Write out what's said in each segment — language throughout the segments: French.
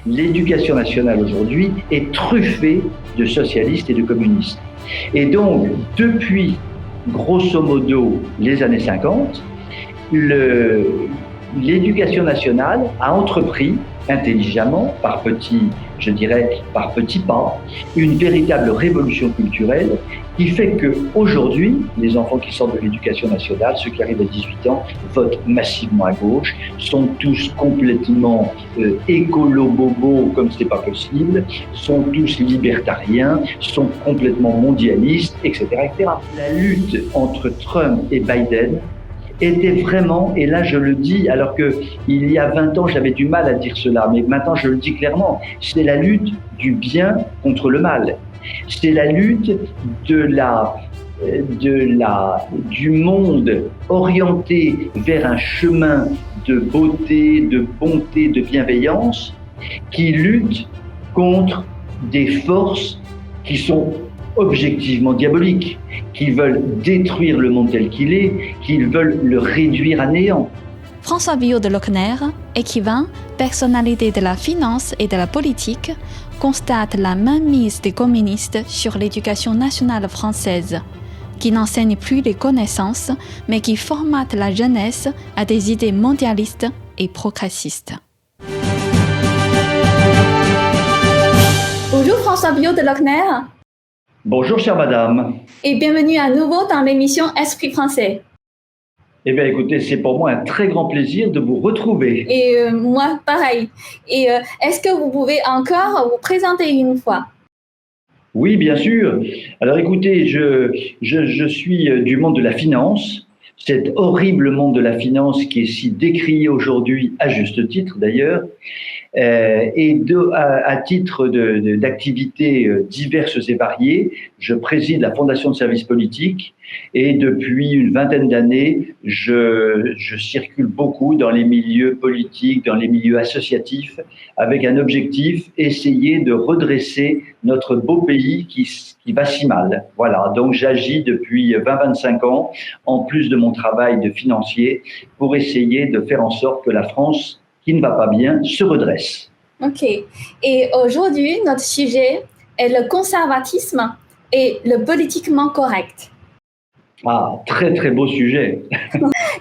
l'éducation nationale aujourd'hui est truffée de socialistes et de communistes. Et donc, depuis, grosso modo, les années 50, l'éducation nationale a entrepris intelligemment, par petits pas, une véritable révolution culturelle qui fait qu'aujourd'hui, les enfants qui sortent de l'éducation nationale, ceux qui arrivent à 18 ans, votent massivement à gauche, sont tous complètement écolo-bobos comme ce n'est pas possible, sont tous libertariens, sont complètement mondialistes, etc., etc. La lutte entre Trump et Biden était vraiment, et là je le dis, alors qu'il y a 20 ans j'avais du mal à dire cela, mais maintenant je le dis clairement, c'est la lutte du bien contre le mal. C'est la lutte du monde orienté vers un chemin de beauté, de bonté, de bienveillance, qui lutte contre des forces qui sont objectivement diaboliques, qui veulent détruire le monde tel qu'il est, qui veulent le réduire à néant. François Villot de Lochner, écrivain, personnalité de la finance et de la politique, constate la mainmise des communistes sur l'éducation nationale française, qui n'enseigne plus les connaissances, mais qui formate la jeunesse à des idées mondialistes et progressistes. Bonjour François Villot de Lochner. Bonjour chère madame. Et bienvenue à nouveau dans l'émission Esprit français. Eh bien écoutez, c'est pour moi un très grand plaisir de vous retrouver. Et moi, pareil. Et est-ce que vous pouvez encore vous présenter une fois ? Oui, bien sûr. Alors écoutez, je suis du monde de la finance, cet horrible monde de la finance qui est si décrié aujourd'hui, à juste titre d'ailleurs, et à titre d'activités diverses et variées, je préside la Fondation de services politiques et depuis une vingtaine d'années, je circule beaucoup dans les milieux politiques, dans les milieux associatifs, avec un objectif, essayer de redresser notre beau pays qui va si mal. Voilà, donc j'agis depuis 20-25 ans, en plus de mon travail de financier, pour essayer de faire en sorte que la France, qui ne va pas bien, se redresse. Ok. Et aujourd'hui, notre sujet est le conservatisme et le politiquement correct. Ah, très très beau sujet.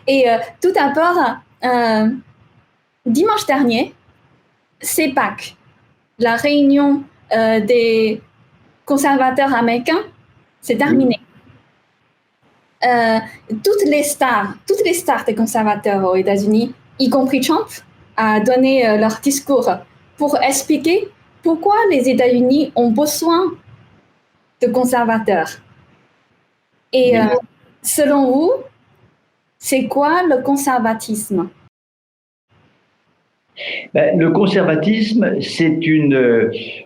Et tout d'abord, dimanche dernier, c'est Pâques, la réunion des conservateurs américains, c'est terminé. Toutes les stars des conservateurs aux États-Unis, y compris Trump, a donné leur discours pour expliquer pourquoi les États-Unis ont besoin de conservateurs. Et selon vous, c'est quoi le conservatisme ? Le conservatisme,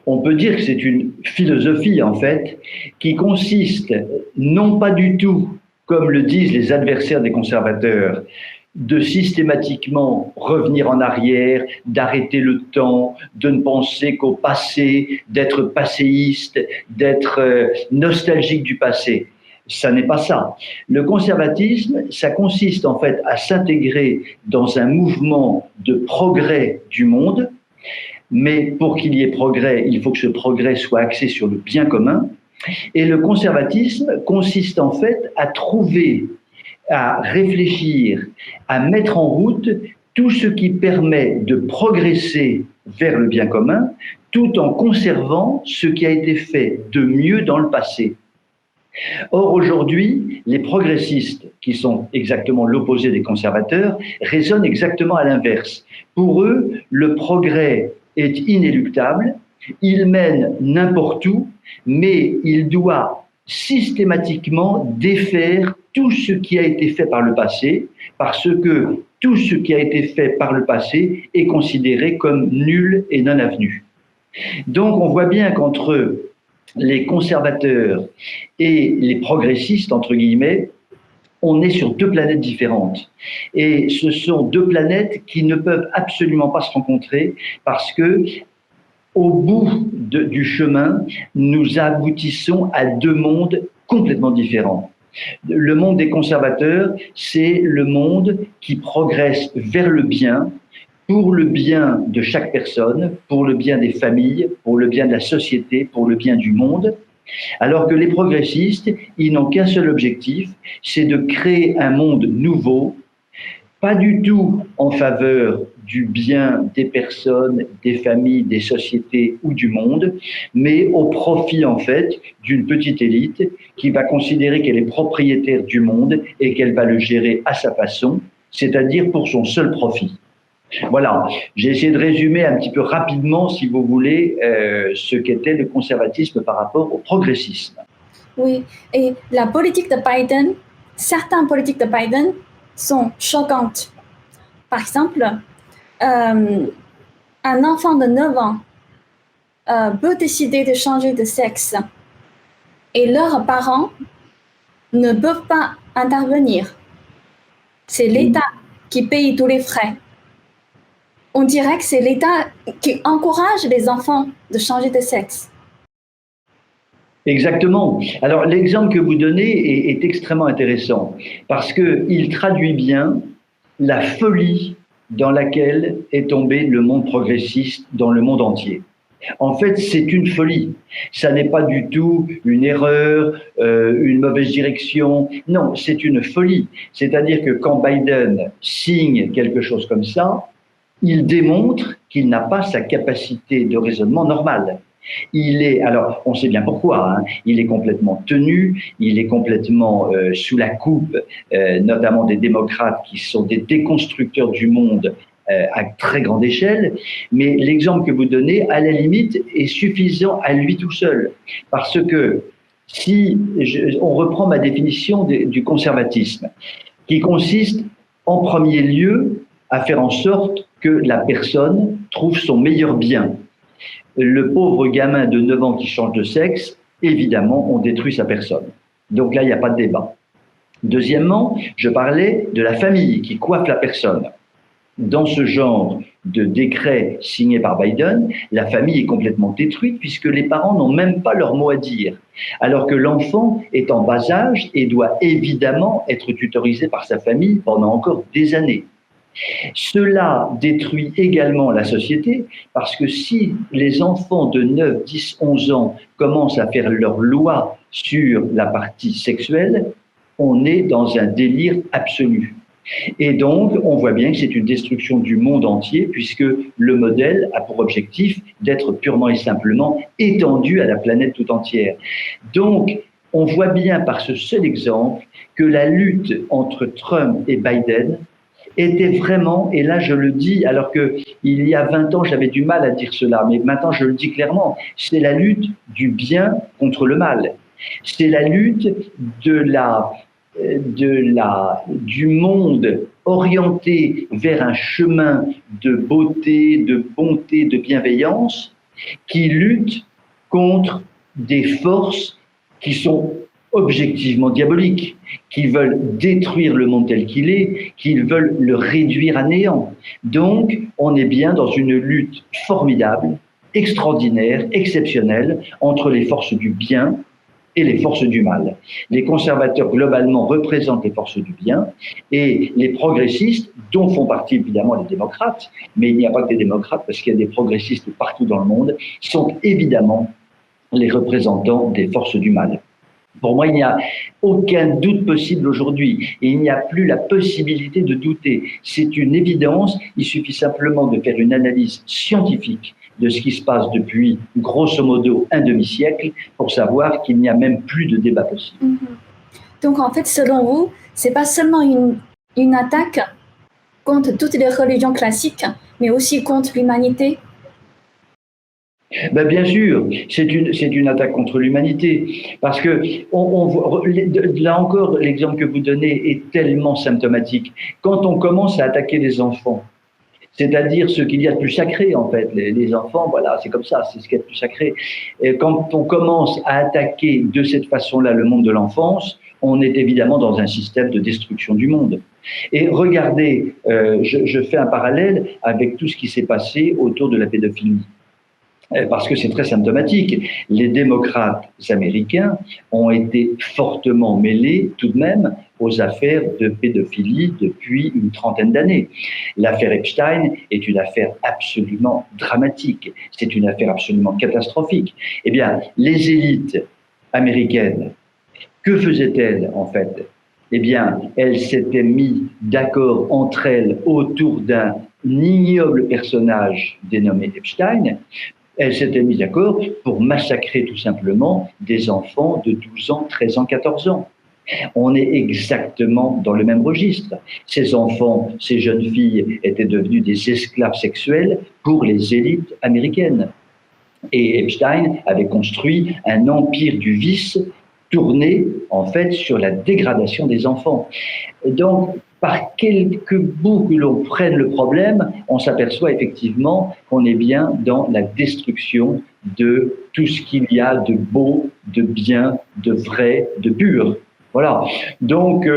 on peut dire que c'est une philosophie en fait, qui consiste non pas du tout, comme le disent les adversaires des conservateurs, de systématiquement revenir en arrière, d'arrêter le temps, de ne penser qu'au passé, d'être passéiste, d'être nostalgique du passé. Ça n'est pas ça. Le conservatisme, ça consiste en fait à s'intégrer dans un mouvement de progrès du monde, mais pour qu'il y ait progrès, il faut que ce progrès soit axé sur le bien commun. Et le conservatisme consiste en fait à réfléchir, à mettre en route tout ce qui permet de progresser vers le bien commun, tout en conservant ce qui a été fait de mieux dans le passé. Or, aujourd'hui, les progressistes, qui sont exactement l'opposé des conservateurs, raisonnent exactement à l'inverse. Pour eux, le progrès est inéluctable, il mène n'importe où, mais il doit systématiquement défaire tout ce qui a été fait par le passé, parce que tout ce qui a été fait par le passé est considéré comme nul et non avenu. Donc, on voit bien qu'entre les conservateurs et les progressistes, entre guillemets, on est sur deux planètes différentes. Et ce sont deux planètes qui ne peuvent absolument pas se rencontrer parce que, au bout du chemin, nous aboutissons à deux mondes complètement différents. Le monde des conservateurs, c'est le monde qui progresse vers le bien, pour le bien de chaque personne, pour le bien des familles, pour le bien de la société, pour le bien du monde. Alors que les progressistes, ils n'ont qu'un seul objectif, c'est de créer un monde nouveau, pas du tout en faveur du bien des personnes, des familles, des sociétés ou du monde, mais au profit en fait d'une petite élite qui va considérer qu'elle est propriétaire du monde et qu'elle va le gérer à sa façon, c'est-à-dire pour son seul profit. Voilà, j'ai essayé de résumer un petit peu rapidement, si vous voulez, ce qu'était le conservatisme par rapport au progressisme. Oui, et la politique de Biden, certaines politiques de Biden sont choquantes. Par exemple, un enfant de 9 ans peut décider de changer de sexe et leurs parents ne peuvent pas intervenir. C'est l'État qui paye tous les frais. On dirait que c'est l'État qui encourage les enfants de changer de sexe. Exactement. Alors l'exemple que vous donnez est extrêmement intéressant parce qu'il traduit bien la folie dans laquelle est tombé le monde progressiste dans le monde entier. En fait, c'est une folie. Ça n'est pas du tout une erreur, une mauvaise direction. Non, c'est une folie. C'est-à-dire que quand Biden signe quelque chose comme ça, il démontre qu'il n'a pas sa capacité de raisonnement normale. Il est, alors on sait bien pourquoi, hein, il est complètement tenu, il est complètement sous la coupe, notamment des démocrates qui sont des déconstructeurs du monde à très grande échelle, mais l'exemple que vous donnez, à la limite, est suffisant à lui tout seul. Parce que si on reprend ma définition du conservatisme, qui consiste en premier lieu à faire en sorte que la personne trouve son meilleur bien. Le pauvre gamin de 9 ans qui change de sexe, évidemment, on détruit sa personne. Donc là, il n'y a pas de débat. Deuxièmement, je parlais de la famille qui coiffe la personne. Dans ce genre de décret signé par Biden, la famille est complètement détruite puisque les parents n'ont même pas leur mot à dire. Alors que l'enfant est en bas âge et doit évidemment être tutorisé par sa famille pendant encore des années. Cela détruit également la société parce que si les enfants de 9, 10, 11 ans commencent à faire leur loi sur la partie sexuelle, on est dans un délire absolu. Et donc, on voit bien que c'est une destruction du monde entier puisque le modèle a pour objectif d'être purement et simplement étendu à la planète tout entière. Donc, on voit bien par ce seul exemple que la lutte entre Trump et Biden était vraiment, et là je le dis, alors qu'il y a 20 ans j'avais du mal à dire cela, mais maintenant je le dis clairement, c'est la lutte du bien contre le mal. C'est la lutte du monde orienté vers un chemin de beauté, de bonté, de bienveillance, qui lutte contre des forces qui sont objectivement diaboliques, qui veulent détruire le monde tel qu'il est, qui veulent le réduire à néant. Donc, on est bien dans une lutte formidable, extraordinaire, exceptionnelle, entre les forces du bien et les forces du mal. Les conservateurs, globalement, représentent les forces du bien, et les progressistes, dont font partie évidemment les démocrates, mais il n'y a pas que des démocrates, parce qu'il y a des progressistes partout dans le monde, sont évidemment les représentants des forces du mal. Pour moi, il n'y a aucun doute possible aujourd'hui et il n'y a plus la possibilité de douter. C'est une évidence, il suffit simplement de faire une analyse scientifique de ce qui se passe depuis grosso modo un demi-siècle pour savoir qu'il n'y a même plus de débat possible. Donc en fait, selon vous, c'est pas seulement une attaque contre toutes les religions classiques, mais aussi contre l'humanité? Ben bien sûr, c'est une attaque contre l'humanité, parce que là encore, l'exemple que vous donnez est tellement symptomatique. Quand on commence à attaquer les enfants, c'est-à-dire ce qu'il y a de plus sacré en fait, les enfants, voilà, c'est comme ça, c'est ce qu'il y a de plus sacré. Et quand on commence à attaquer de cette façon-là le monde de l'enfance, on est évidemment dans un système de destruction du monde. Et regardez, je fais un parallèle avec tout ce qui s'est passé autour de la pédophilie. Parce que c'est très symptomatique. Les démocrates américains ont été fortement mêlés tout de même aux affaires de pédophilie depuis une trentaine d'années. L'affaire Epstein est une affaire absolument dramatique, c'est une affaire absolument catastrophique. Eh bien, les élites américaines, que faisaient-elles en fait? Eh bien, elles s'étaient mises d'accord entre elles autour d'un ignoble personnage dénommé Epstein. Elles s'étaient mises d'accord pour massacrer tout simplement des enfants de 12 ans, 13 ans, 14 ans. On est exactement dans le même registre. Ces enfants, ces jeunes filles étaient devenues des esclaves sexuels pour les élites américaines. Et Epstein avait construit un empire du vice tourné en fait sur la dégradation des enfants. Et donc, par quelque bout que l'on prenne le problème, on s'aperçoit effectivement qu'on est bien dans la destruction de tout ce qu'il y a de beau, de bien, de vrai, de pur. Voilà. Donc,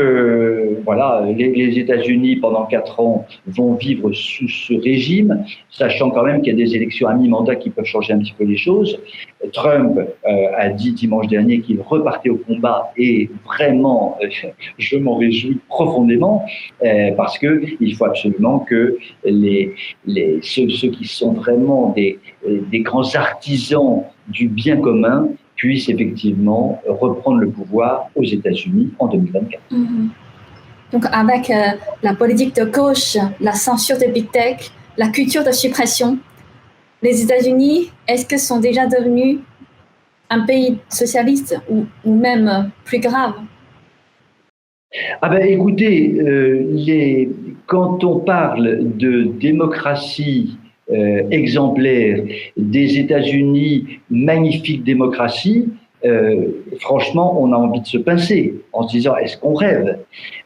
voilà, les États-Unis, pendant 4 ans, vont vivre sous ce régime, sachant quand même qu'il y a des élections à mi-mandat qui peuvent changer un petit peu les choses. Trump a dit dimanche dernier qu'il repartait au combat et vraiment, je m'en réjouis profondément parce qu'il faut absolument que ceux qui sont vraiment des grands artisans du bien commun puissent effectivement reprendre le pouvoir aux États-Unis en 2024. Donc avec la politique de gauche, la censure des big tech, la culture de suppression, les États-Unis, est-ce que sont déjà devenus un pays socialiste ou même plus grave? Ah ben écoutez, quand on parle de démocratie exemplaire des États-Unis, magnifique démocratie, franchement, on a envie de se pincer en se disant, est-ce qu'on rêve?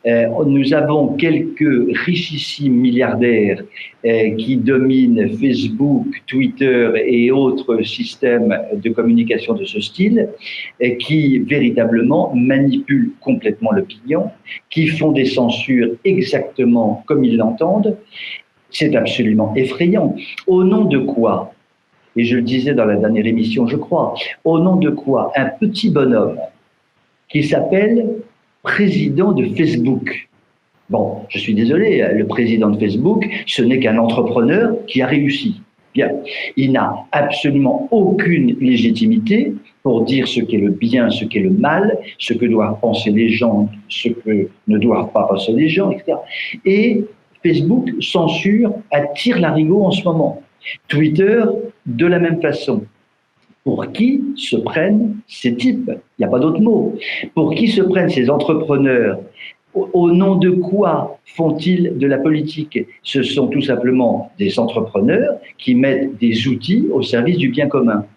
Nous avons quelques richissimes milliardaires qui dominent Facebook, Twitter et autres systèmes de communication de ce style, qui véritablement manipulent complètement l'opinion, qui font des censures exactement comme ils l'entendent. C'est absolument effrayant. Au nom de quoi? Et je le disais dans la dernière émission, je crois, au nom de quoi un petit bonhomme qui s'appelle président de Facebook. Bon, je suis désolé, le président de Facebook, ce n'est qu'un entrepreneur qui a réussi. Bien, il n'a absolument aucune légitimité pour dire ce qu'est le bien, ce qu'est le mal, ce que doivent penser les gens, ce que ne doivent pas penser les gens, etc. Et Facebook censure à tire-larigot en ce moment. Twitter, de la même façon. Pour qui se prennent ces types? Il n'y a pas d'autre mot. Pour qui se prennent ces entrepreneurs? Au nom de quoi font-ils de la politique? Ce sont tout simplement des entrepreneurs qui mettent des outils au service du bien commun.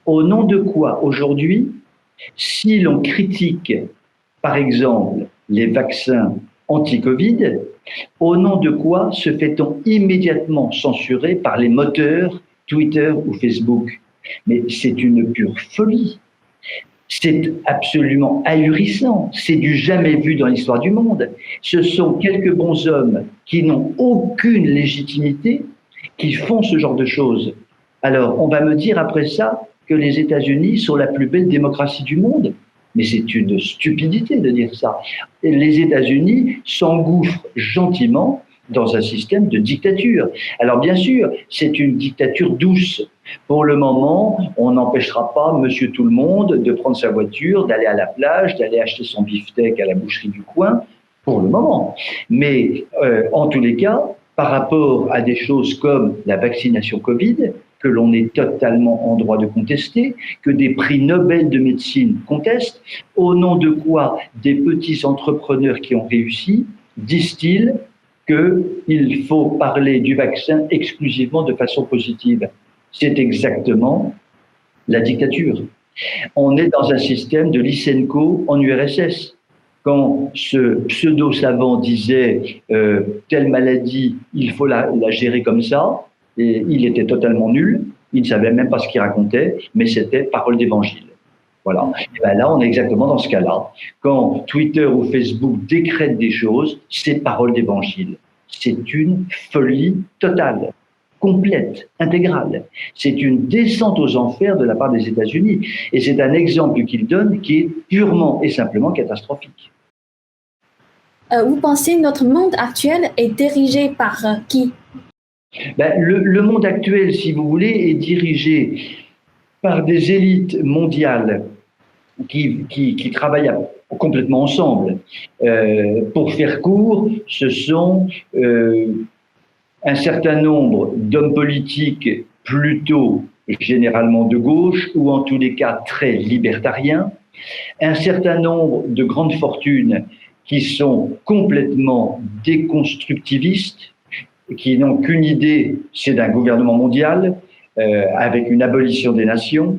Au nom de quoi, aujourd'hui, si l'on critique, par exemple, les vaccins anti-Covid, au nom de quoi se fait-on immédiatement censurer par les moteurs Twitter ou Facebook? Mais c'est une pure folie. C'est absolument ahurissant. C'est du jamais vu dans l'histoire du monde. Ce sont quelques bons hommes qui n'ont aucune légitimité qui font ce genre de choses. Alors, on va me dire après ça que les États-Unis sont la plus belle démocratie du monde. Mais c'est une stupidité de dire ça. Les États-Unis s'engouffrent gentiment dans un système de dictature. Alors bien sûr, c'est une dictature douce. Pour le moment, on n'empêchera pas monsieur tout le monde de prendre sa voiture, d'aller à la plage, d'aller acheter son beefsteak à la boucherie du coin, pour le moment. Mais en tous les cas, par rapport à des choses comme la vaccination Covid, que l'on est totalement en droit de contester, que des prix Nobel de médecine contestent, au nom de quoi des petits entrepreneurs qui ont réussi disent-ils qu'il faut parler du vaccin exclusivement de façon positive. C'est exactement la dictature. On est dans un système de Lysenko en URSS. Quand ce pseudo-savant disait telle maladie, il faut la gérer comme ça, et il était totalement nul, il ne savait même pas ce qu'il racontait, mais c'était parole d'évangile. Voilà. Et ben là, on est exactement dans ce cas-là. Quand Twitter ou Facebook décrètent des choses, c'est parole d'évangile. C'est une folie totale, complète, intégrale. C'est une descente aux enfers de la part des États-Unis. Et c'est un exemple qu'ils donnent qui est purement et simplement catastrophique. vous pensez notre monde actuel est dirigé par qui? Le monde actuel, si vous voulez, est dirigé par des élites mondiales qui travaillent complètement ensemble. Pour faire court, ce sont un certain nombre d'hommes politiques plutôt généralement de gauche, ou en tous les cas très libertariens, un certain nombre de grandes fortunes qui sont complètement déconstructivistes, qui n'ont qu'une idée, c'est d'un gouvernement mondial, avec une abolition des nations,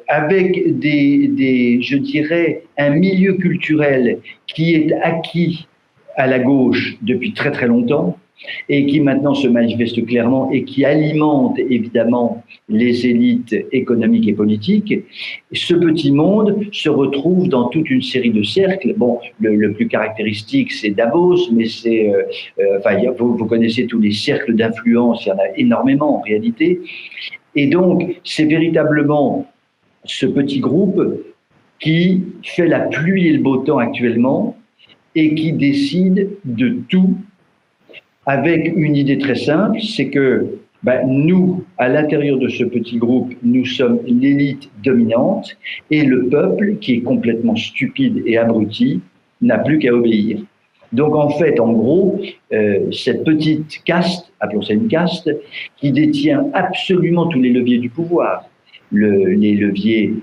avec je dirais, un milieu culturel qui est acquis à la gauche depuis très très longtemps, et qui maintenant se manifeste clairement et qui alimente évidemment les élites économiques et politiques. Ce petit monde se retrouve dans toute une série de cercles. Bon, le plus caractéristique, c'est Davos, mais vous connaissez tous les cercles d'influence, il y en a énormément en réalité. Et donc, c'est véritablement ce petit groupe qui fait la pluie et le beau temps actuellement et qui décide de tout, avec une idée très simple, c'est que nous, à l'intérieur de ce petit groupe, nous sommes l'élite dominante, et le peuple, qui est complètement stupide et abruti, n'a plus qu'à obéir. Donc en fait, en gros, cette petite caste, appelons ça une caste, qui détient absolument tous les leviers du pouvoir, les leviers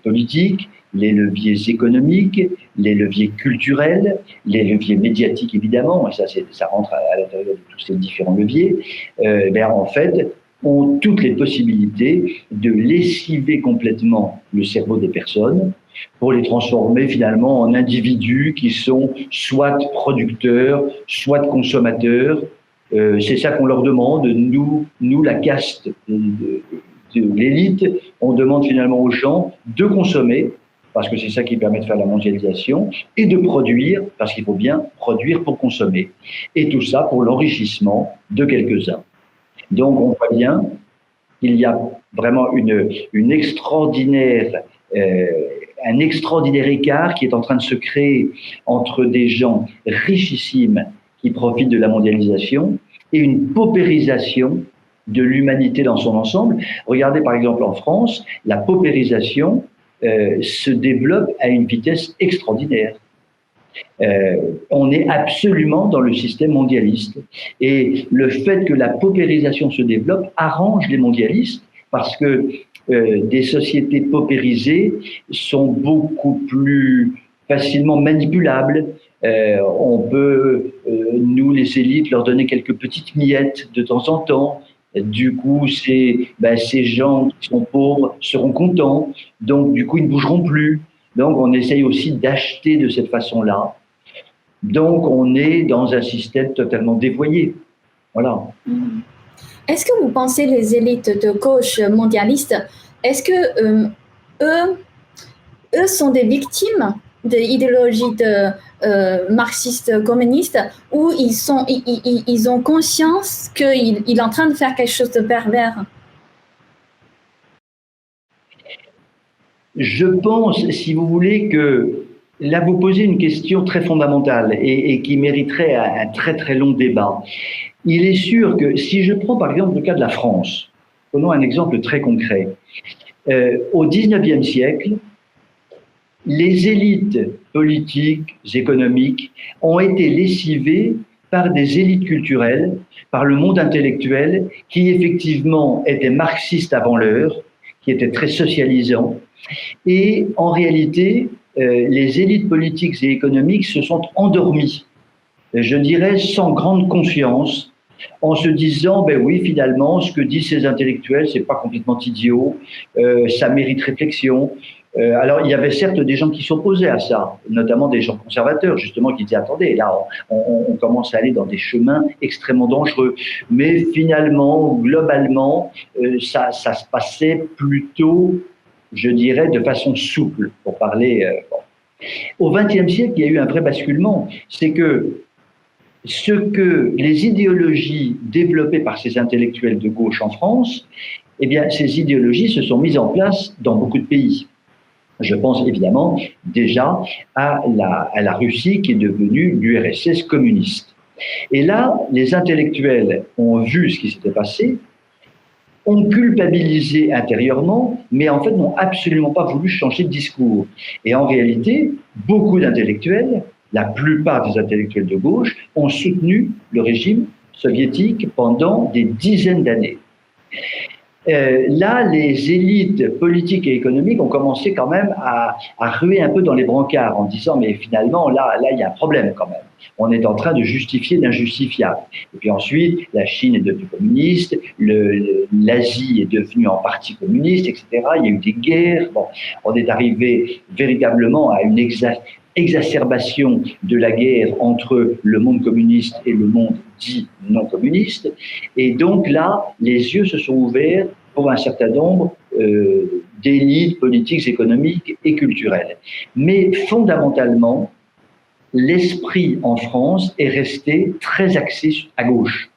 politiques, les leviers économiques, les leviers culturels, les leviers médiatiques évidemment, et ça rentre à l'intérieur de tous ces différents leviers, en fait, ont toutes les possibilités de lessiver complètement le cerveau des personnes pour les transformer finalement en individus qui sont soit producteurs, soit consommateurs. C'est ça qu'on leur demande. Nous la caste de l'élite, on demande finalement aux gens de consommer, parce que c'est ça qui permet de faire la mondialisation, et de produire, parce qu'il faut bien produire pour consommer. Et tout ça pour l'enrichissement de quelques-uns. Donc on voit bien qu'il y a vraiment un extraordinaire écart qui est en train de se créer entre des gens richissimes qui profitent de la mondialisation et une paupérisation de l'humanité dans son ensemble. Regardez par exemple en France, la paupérisation se développe à une vitesse extraordinaire. On est absolument dans le système mondialiste. Et le fait que la paupérisation se développe arrange les mondialistes parce que des sociétés paupérisées sont beaucoup plus facilement manipulables. On peut, nous les élites, leur donner quelques petites miettes de temps en temps. Du coup, ces gens qui sont pauvres seront contents, donc du coup, ils ne bougeront plus. Donc, on essaye aussi d'acheter de cette façon-là. Donc, on est dans un système totalement dévoyé. Voilà. Est-ce que vous pensez les élites de gauche mondialistes, est-ce que eux sont des victimes de l'idéologie marxiste communiste, ou ils ont conscience qu'il est en train de faire quelque chose de pervers? Je pense, si vous voulez, que là vous posez une question très fondamentale et qui mériterait un très très long débat. Il est sûr que si je prends par exemple le cas de la France, prenons un exemple très concret. Au XIXe siècle, les élites politiques, économiques ont été lessivées par des élites culturelles, par le monde intellectuel qui effectivement était marxiste avant l'heure, qui était très socialisant. Et en réalité, les élites politiques et économiques se sont endormies, je dirais sans grande conscience, en se disant, oui, finalement, ce que disent ces intellectuels, c'est pas complètement idiot, ça mérite réflexion. Alors, il y avait certes des gens qui s'opposaient à ça, notamment des gens conservateurs, justement, qui disaient, attendez, là, on commence à aller dans des chemins extrêmement dangereux. Mais finalement, globalement, ça se passait plutôt, je dirais, de façon souple, pour parler. Au XXe siècle, il y a eu un vrai basculement. C'est que ce que les idéologies développées par ces intellectuels de gauche en France, eh bien, ces idéologies se sont mises en place dans beaucoup de pays. Je pense évidemment déjà à la Russie qui est devenue l'URSS communiste. Et là, les intellectuels ont vu ce qui s'était passé, ont culpabilisé intérieurement, mais en fait n'ont absolument pas voulu changer de discours. Et en réalité, beaucoup d'intellectuels, la plupart des intellectuels de gauche, ont soutenu le régime soviétique pendant des dizaines d'années. Là, les élites politiques et économiques ont commencé quand même à ruer un peu dans les brancards en disant mais finalement là il y a un problème quand même. On est en train de justifier l'injustifiable. Et puis ensuite, la Chine est devenue communiste, l'Asie est devenue en partie communiste, etc. Il y a eu des guerres. Bon, on est arrivé véritablement à une exacerbation de la guerre entre le monde communiste et le monde dit non communiste. Et donc là, les yeux se sont ouverts pour un certain nombre d'élites politiques, économiques et culturelles. Mais fondamentalement, l'esprit en France est resté très axé à gauche.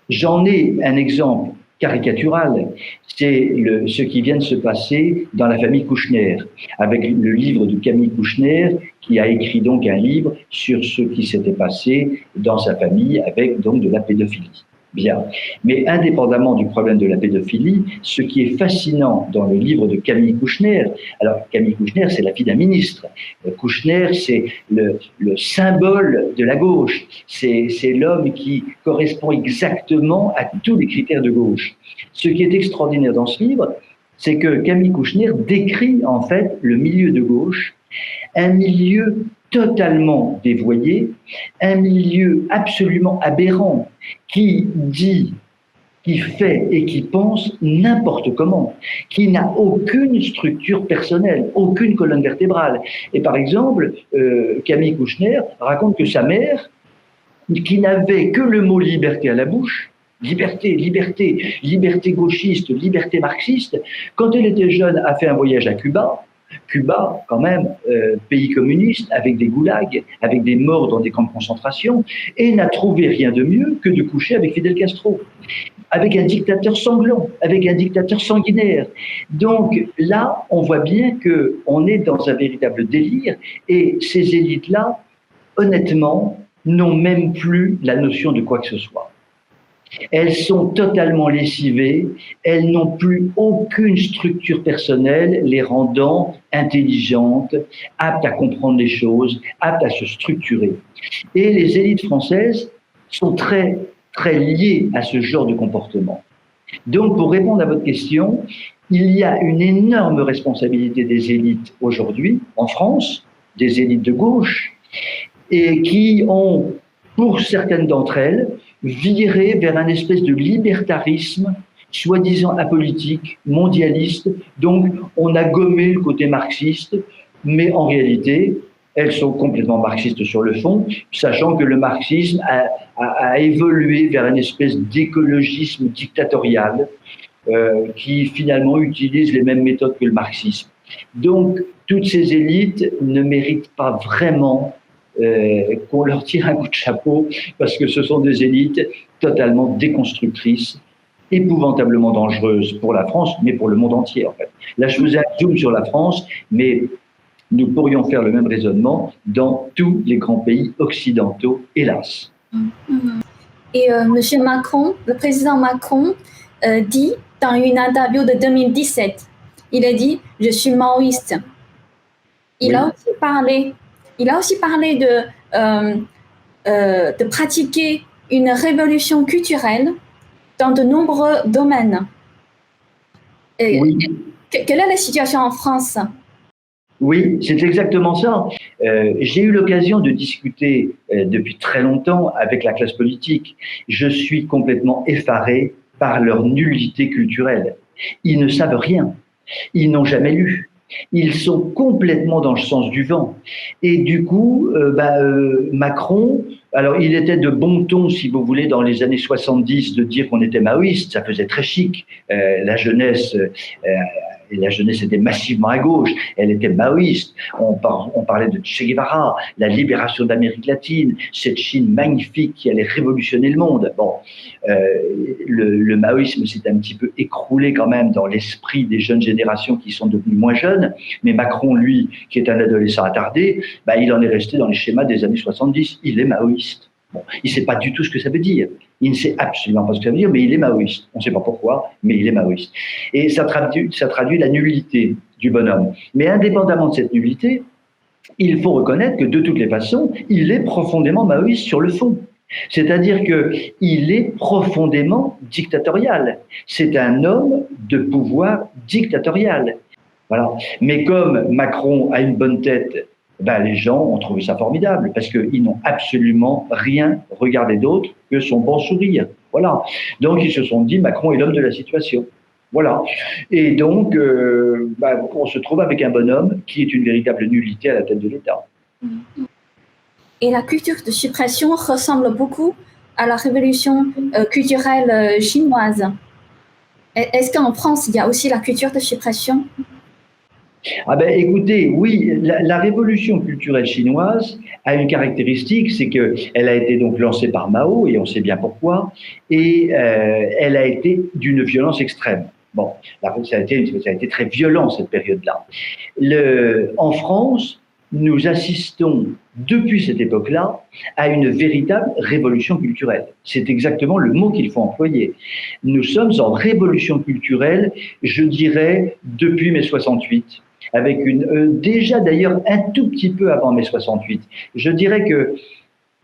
J'en ai un exemple caricatural, c'est ce qui vient de se passer dans la famille Kouchner, avec le livre de Camille Kouchner, qui a écrit donc un livre sur ce qui s'était passé dans sa famille avec donc de la pédophilie. Bien. Mais indépendamment du problème de la pédophilie, ce qui est fascinant dans le livre de Camille Kouchner, alors Camille Kouchner, c'est la fille d'un ministre. Kouchner, c'est le symbole de la gauche. C'est l'homme qui correspond exactement à tous les critères de gauche. Ce qui est extraordinaire dans ce livre, c'est que Camille Kouchner décrit en fait le milieu de gauche, un milieu totalement dévoyé, un milieu absolument aberrant qui dit, qui fait et qui pense n'importe comment, qui n'a aucune structure personnelle, aucune colonne vertébrale. Et par exemple, Camille Kouchner raconte que sa mère, qui n'avait que le mot liberté à la bouche, liberté, liberté, liberté gauchiste, liberté marxiste, quand elle était jeune, a fait un voyage à Cuba. Cuba, quand même, pays communiste, avec des goulags, avec des morts dans des camps de concentration, et n'a trouvé rien de mieux que de coucher avec Fidel Castro, avec un dictateur sanglant, avec un dictateur sanguinaire. Donc là, on voit bien qu'on est dans un véritable délire, et ces élites-là, honnêtement, n'ont même plus la notion de quoi que ce soit. Elles sont totalement lessivées, elles n'ont plus aucune structure personnelle les rendant intelligentes, aptes à comprendre les choses, aptes à se structurer. Et les élites françaises sont très, très liées à ce genre de comportement. Donc, pour répondre à votre question, il y a une énorme responsabilité des élites aujourd'hui, en France, des élites de gauche, et qui ont, pour certaines d'entre elles, viré vers un espèce de libertarisme, soi-disant apolitique, mondialiste. Donc, on a gommé le côté marxiste, mais en réalité, elles sont complètement marxistes sur le fond, sachant que le marxisme a évolué vers une espèce d'écologisme dictatorial qui finalement utilise les mêmes méthodes que le marxisme. Donc, toutes ces élites ne méritent pas vraiment qu'on leur tire un coup de chapeau, parce que ce sont des élites totalement déconstructrices, épouvantablement dangereuses pour la France, mais pour le monde entier en fait. Là, je faisais un zoom sur la France, mais nous pourrions faire le même raisonnement dans tous les grands pays occidentaux, hélas. Et M. Macron, le président Macron, dit dans une interview de 2017, il a dit « Je suis maoïste ». Il a aussi parlé de pratiquer une révolution culturelle dans de nombreux domaines. Oui. Quelle est la situation en France? Oui, c'est exactement ça. J'ai eu l'occasion de discuter depuis très longtemps avec la classe politique. Je suis complètement effaré par leur nullité culturelle. Ils ne savent rien. Ils n'ont jamais lu. Ils sont complètement dans le sens du vent. Et du coup, Macron, alors il était de bon ton, si vous voulez, dans les années 70, de dire qu'on était maoïste, ça faisait très chic. La jeunesse la jeunesse était massivement à gauche, elle était maoïste, on parlait de Che Guevara, la libération d'Amérique latine, cette Chine magnifique qui allait révolutionner le monde. Bon, le maoïsme s'est un petit peu écroulé quand même dans l'esprit des jeunes générations qui sont devenues moins jeunes, mais Macron, lui, qui est un adolescent attardé, il en est resté dans les schémas des années 70, il est maoïste. Bon, il ne sait pas du tout ce que ça veut dire. Il ne sait absolument pas ce que ça veut dire, mais il est maoïste. On ne sait pas pourquoi, mais il est maoïste. Et ça traduit la nullité du bonhomme. Mais indépendamment de cette nullité, il faut reconnaître que de toutes les façons, il est profondément maoïste sur le fond. C'est-à-dire qu'il est profondément dictatorial. C'est un homme de pouvoir dictatorial. Voilà. Mais comme Macron a une bonne tête, les gens ont trouvé ça formidable parce qu'ils n'ont absolument rien regardé d'autre que son bon sourire. Voilà. Donc ils se sont dit Macron est l'homme de la situation. Voilà. Et donc on se trouve avec un bonhomme qui est une véritable nullité à la tête de l'État. Et la culture de suppression ressemble beaucoup à la révolution culturelle chinoise. Est-ce qu'en France, il y a aussi la culture de suppression ? Écoutez, oui, la révolution culturelle chinoise a une caractéristique, c'est qu'elle a été donc lancée par Mao, et on sait bien pourquoi, et elle a été d'une violence extrême. Bon, ça a été très violent cette période-là. En France, nous assistons depuis cette époque-là à une véritable révolution culturelle. C'est exactement le mot qu'il faut employer. Nous sommes en révolution culturelle, je dirais, depuis mai 68. Avec déjà d'ailleurs un tout petit peu avant mai 68. Je dirais que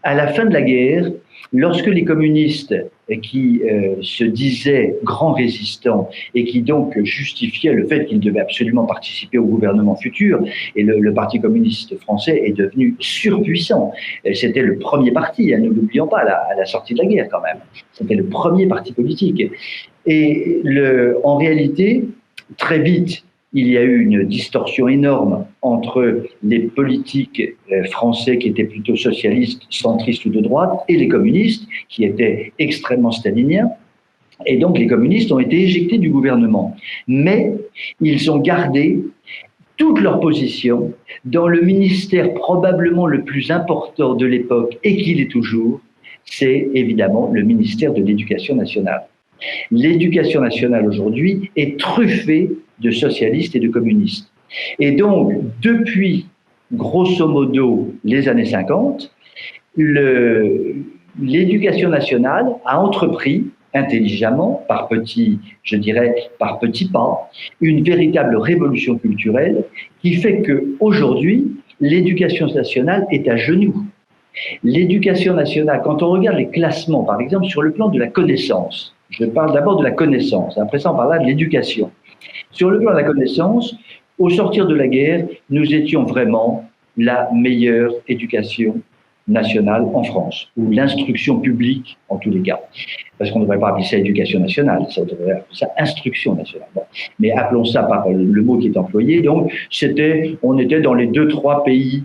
à la fin de la guerre, lorsque les communistes qui se disaient grands résistants et qui donc justifiaient le fait qu'ils devaient absolument participer au gouvernement futur, et le Parti communiste français est devenu surpuissant. C'était le premier parti, ne l'oublions pas, à la sortie de la guerre quand même. C'était le premier parti politique. Et en réalité, très vite, il y a eu une distorsion énorme entre les politiques français qui étaient plutôt socialistes, centristes ou de droite, et les communistes qui étaient extrêmement staliniens. Et donc les communistes ont été éjectés du gouvernement. Mais ils ont gardé toute leur position dans le ministère probablement le plus important de l'époque, et qui l'est toujours, c'est évidemment le ministère de l'Éducation nationale. L'éducation nationale aujourd'hui est truffée de socialistes et de communistes. Et donc, depuis, grosso modo, les années 50, l'éducation nationale a entrepris intelligemment, par petits pas, une véritable révolution culturelle qui fait qu'aujourd'hui, l'éducation nationale est à genoux. L'éducation nationale, quand on regarde les classements, par exemple, sur le plan de la connaissance, je parle d'abord de la connaissance, après ça on parlera de l'éducation. Sur le plan de la connaissance, au sortir de la guerre, nous étions vraiment la meilleure éducation nationale en France, ou l'instruction publique en tous les cas. Parce qu'on ne devrait pas appeler ça éducation nationale, ça devrait appeler ça instruction nationale. Bon. Mais appelons ça par le mot qui est employé. Donc, on était dans les 2-3 pays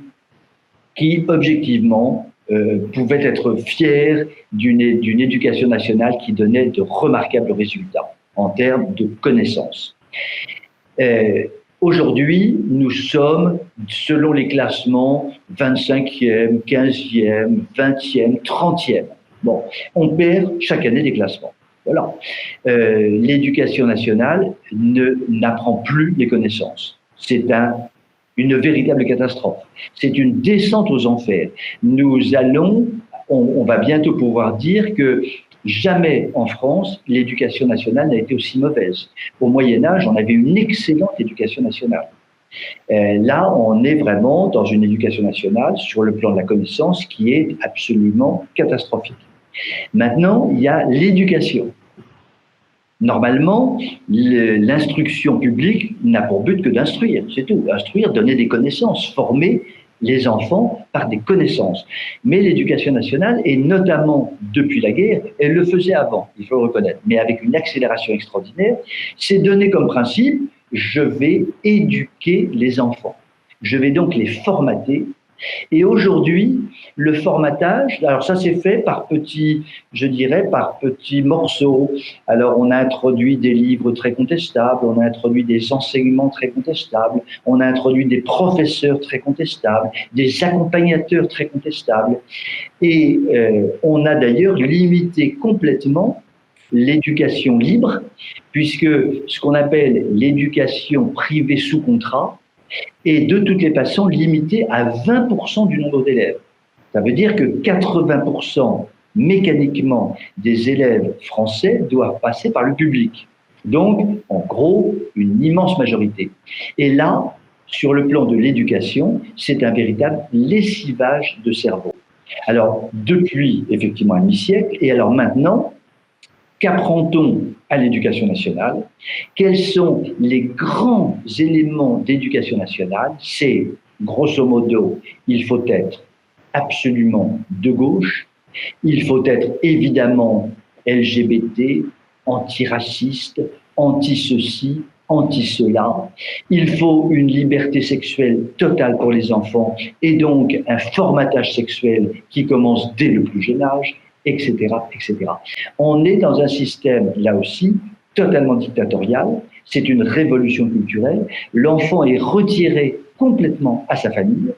qui, objectivement, pouvaient être fiers d'une éducation nationale qui donnait de remarquables résultats en termes de connaissances. Aujourd'hui, nous sommes, selon les classements, 25e, 15e, 20e, 30e. Bon, on perd chaque année des classements. Voilà. L'éducation nationale n'apprend plus les connaissances. C'est une véritable catastrophe. C'est une descente aux enfers. On va bientôt pouvoir dire que jamais en France, l'éducation nationale n'a été aussi mauvaise. Au Moyen-Âge, on avait une excellente éducation nationale. Là, on est vraiment dans une éducation nationale sur le plan de la connaissance qui est absolument catastrophique. Maintenant, il y a l'éducation. Normalement, l'instruction publique n'a pour but que d'instruire, c'est tout. Instruire, donner des connaissances, former les enfants par des connaissances. Mais l'éducation nationale, et notamment depuis la guerre, elle le faisait avant, il faut le reconnaître, mais avec une accélération extraordinaire, c'est donné comme principe, je vais éduquer les enfants. Je vais donc les formater Et aujourd'hui, le formatage, alors ça s'est fait par petits, je dirais, par petits morceaux. Alors on a introduit des livres très contestables, on a introduit des enseignements très contestables, on a introduit des professeurs très contestables, des accompagnateurs très contestables. Et on a d'ailleurs limité complètement l'éducation libre, puisque ce qu'on appelle l'éducation privée sous contrat est de toutes les façons limitée à 20% du nombre d'élèves. Ça veut dire que 80% mécaniquement des élèves français doivent passer par le public. Donc, en gros, une immense majorité. Et là, sur le plan de l'éducation, c'est un véritable lessivage de cerveau. Alors, depuis effectivement un demi-siècle, et alors maintenant, qu'apprend-on à l'éducation nationale? Quels sont les grands éléments d'éducation nationale? C'est, grosso modo, il faut être absolument de gauche, il faut être évidemment LGBT, antiraciste, anti-ceci, anti-cela. Il faut une liberté sexuelle totale pour les enfants et donc un formatage sexuel qui commence dès le plus jeune âge, etc., etc. On est dans un système, là aussi, totalement dictatorial. C'est une révolution culturelle. L'enfant est retiré complètement à sa famille,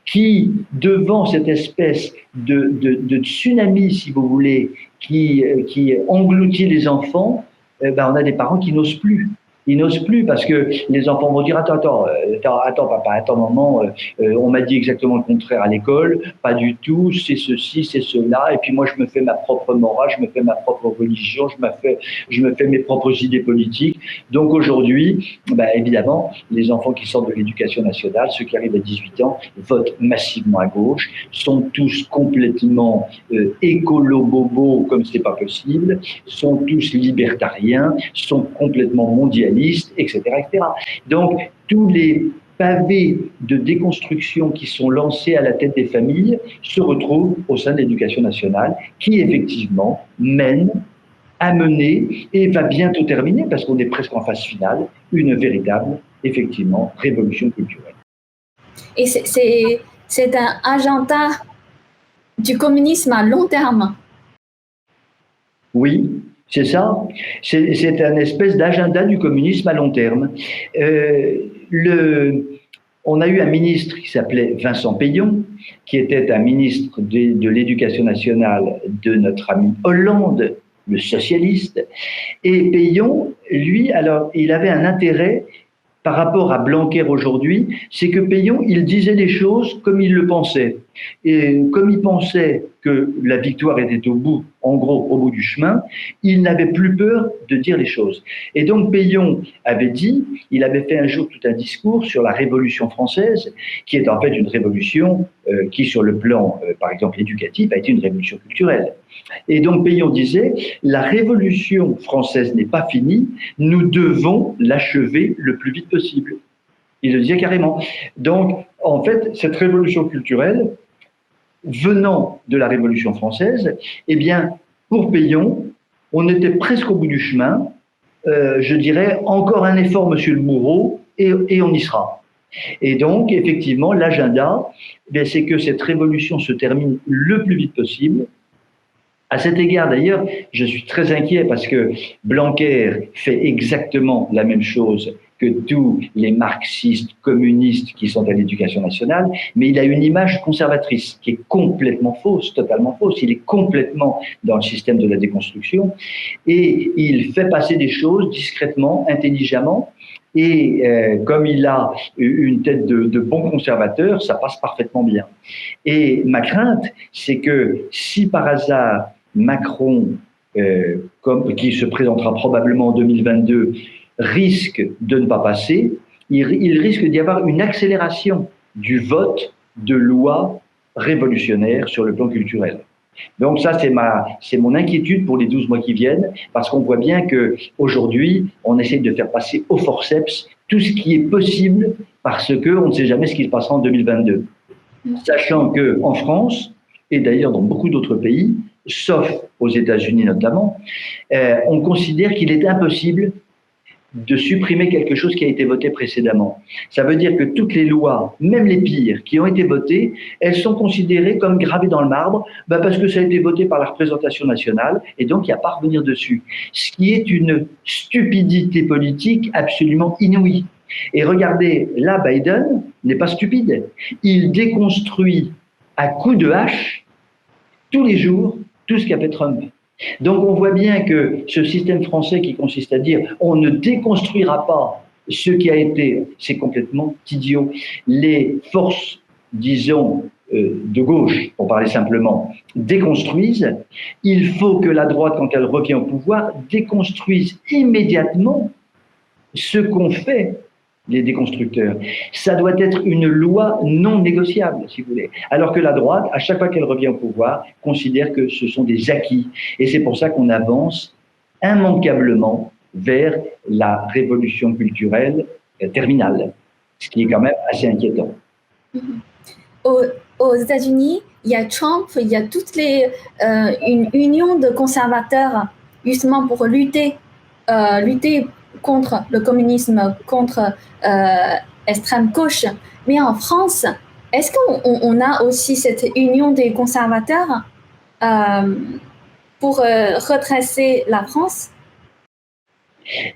qui, devant cette espèce de tsunami, si vous voulez, qui engloutit les enfants, on a des parents qui n'osent plus. Ils n'osent plus parce que les enfants vont dire attends papa, attends maman, on m'a dit exactement le contraire à l'école, pas du tout, c'est ceci, c'est cela, et puis moi je me fais ma propre morale, je me fais ma propre religion, je me fais mes propres idées politiques. Donc aujourd'hui, évidemment, les enfants qui sortent de l'éducation nationale, ceux qui arrivent à 18 ans, votent massivement à gauche, sont tous complètement écolo-bobos comme c'est pas possible, sont tous libertariens, sont complètement mondialistes, etc., etc. Donc, tous les pavés de déconstruction qui sont lancés à la tête des familles se retrouvent au sein de l'éducation nationale, qui effectivement mène, a mené et va bientôt terminer, parce qu'on est presque en phase finale, une véritable, effectivement, révolution culturelle. Et c'est un agenda du communisme à long terme. Oui, c'est ça. C'est un espèce d'agenda du communisme à long terme. On a eu un ministre qui s'appelait Vincent Peillon, qui était un ministre de l'Éducation nationale de notre ami Hollande, le socialiste. Et Peillon, lui, alors, il avait un intérêt par rapport à Blanquer aujourd'hui, c'est que Peillon, il disait les choses comme il le pensait. Et comme il pensait que la victoire était au bout, en gros, au bout du chemin, il n'avait plus peur de dire les choses. Et donc Peillon avait dit, il avait fait un jour tout un discours sur la Révolution française, qui est en fait une révolution qui, sur le plan, par exemple, éducatif, a été une révolution culturelle. Et donc Peillon disait, la Révolution française n'est pas finie, nous devons l'achever le plus vite possible. Il le disait carrément. Donc, en fait, cette révolution culturelle, venant de la Révolution française, eh bien, pour Peillon, on était presque au bout du chemin. Je dirais, encore un effort, monsieur le bourreau, et on y sera. Et donc, effectivement, l'agenda, c'est que cette révolution se termine le plus vite possible. À cet égard, d'ailleurs, je suis très inquiet parce que Blanquer fait exactement la même chose que tous les marxistes, communistes qui sont à l'éducation nationale, mais il a une image conservatrice qui est complètement fausse, totalement fausse. Il est complètement dans le système de la déconstruction et il fait passer des choses discrètement, intelligemment. Et comme il a une tête de bon conservateur, ça passe parfaitement bien. Et ma crainte, c'est que si par hasard Macron, qui se présentera probablement en 2022, risque de ne pas passer, il risque d'y avoir une accélération du vote de lois révolutionnaires sur le plan culturel. Donc ça, c'est mon inquiétude pour les 12 mois qui viennent, parce qu'on voit bien qu'aujourd'hui, on essaie de faire passer au forceps tout ce qui est possible, parce qu'on ne sait jamais ce qui se passera en 2022. Sachant qu'en France, et d'ailleurs dans beaucoup d'autres pays, sauf aux États-Unis notamment, on considère qu'il est impossible de supprimer quelque chose qui a été voté précédemment. Ça veut dire que toutes les lois, même les pires, qui ont été votées, elles sont considérées comme gravées dans le marbre, parce que ça a été voté par la représentation nationale, et donc il n'y a pas à revenir dessus. Ce qui est une stupidité politique absolument inouïe. Et regardez, là, Biden n'est pas stupide. Il déconstruit à coups de hache, tous les jours, tout ce qu'a fait Trump. Donc on voit bien que ce système français qui consiste à dire on ne déconstruira pas ce qui a été, c'est complètement idiot. Les forces, disons, de gauche, pour parler simplement, déconstruisent. Il faut que la droite, quand elle revient au pouvoir, déconstruise immédiatement ce qu'ont fait les déconstructeurs. Ça doit être une loi non négociable, si vous voulez. Alors que la droite, à chaque fois qu'elle revient au pouvoir, considère que ce sont des acquis. Et c'est pour ça qu'on avance immanquablement vers la révolution culturelle terminale, ce qui est quand même assez inquiétant. Aux États-Unis, il y a Trump, il y a une union de conservateurs justement pour lutter contre le communisme, contre l'extrême gauche. Mais en France, est-ce qu'on a aussi cette union des conservateurs pour redresser la France?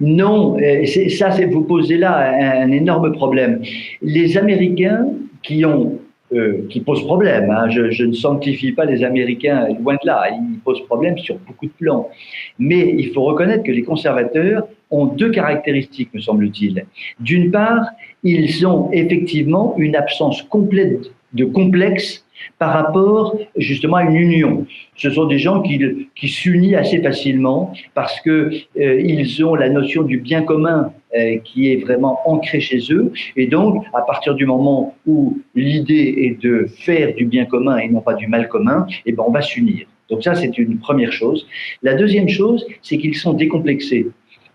Non, vous posez là un énorme problème. Les Américains qui posent problème, hein, je ne sanctifie pas les Américains, loin de là, ils posent problème sur beaucoup de plans. Mais il faut reconnaître que les conservateurs ont deux caractéristiques, me semble-t-il. D'une part, ils ont effectivement une absence complète de complexe par rapport justement à une union. Ce sont des gens qui s'unissent assez facilement parce que ils ont la notion du bien commun qui est vraiment ancrée chez eux, et donc à partir du moment où l'idée est de faire du bien commun et non pas du mal commun, eh ben on va s'unir. Donc ça, c'est une première chose. La deuxième chose, c'est qu'ils sont décomplexés.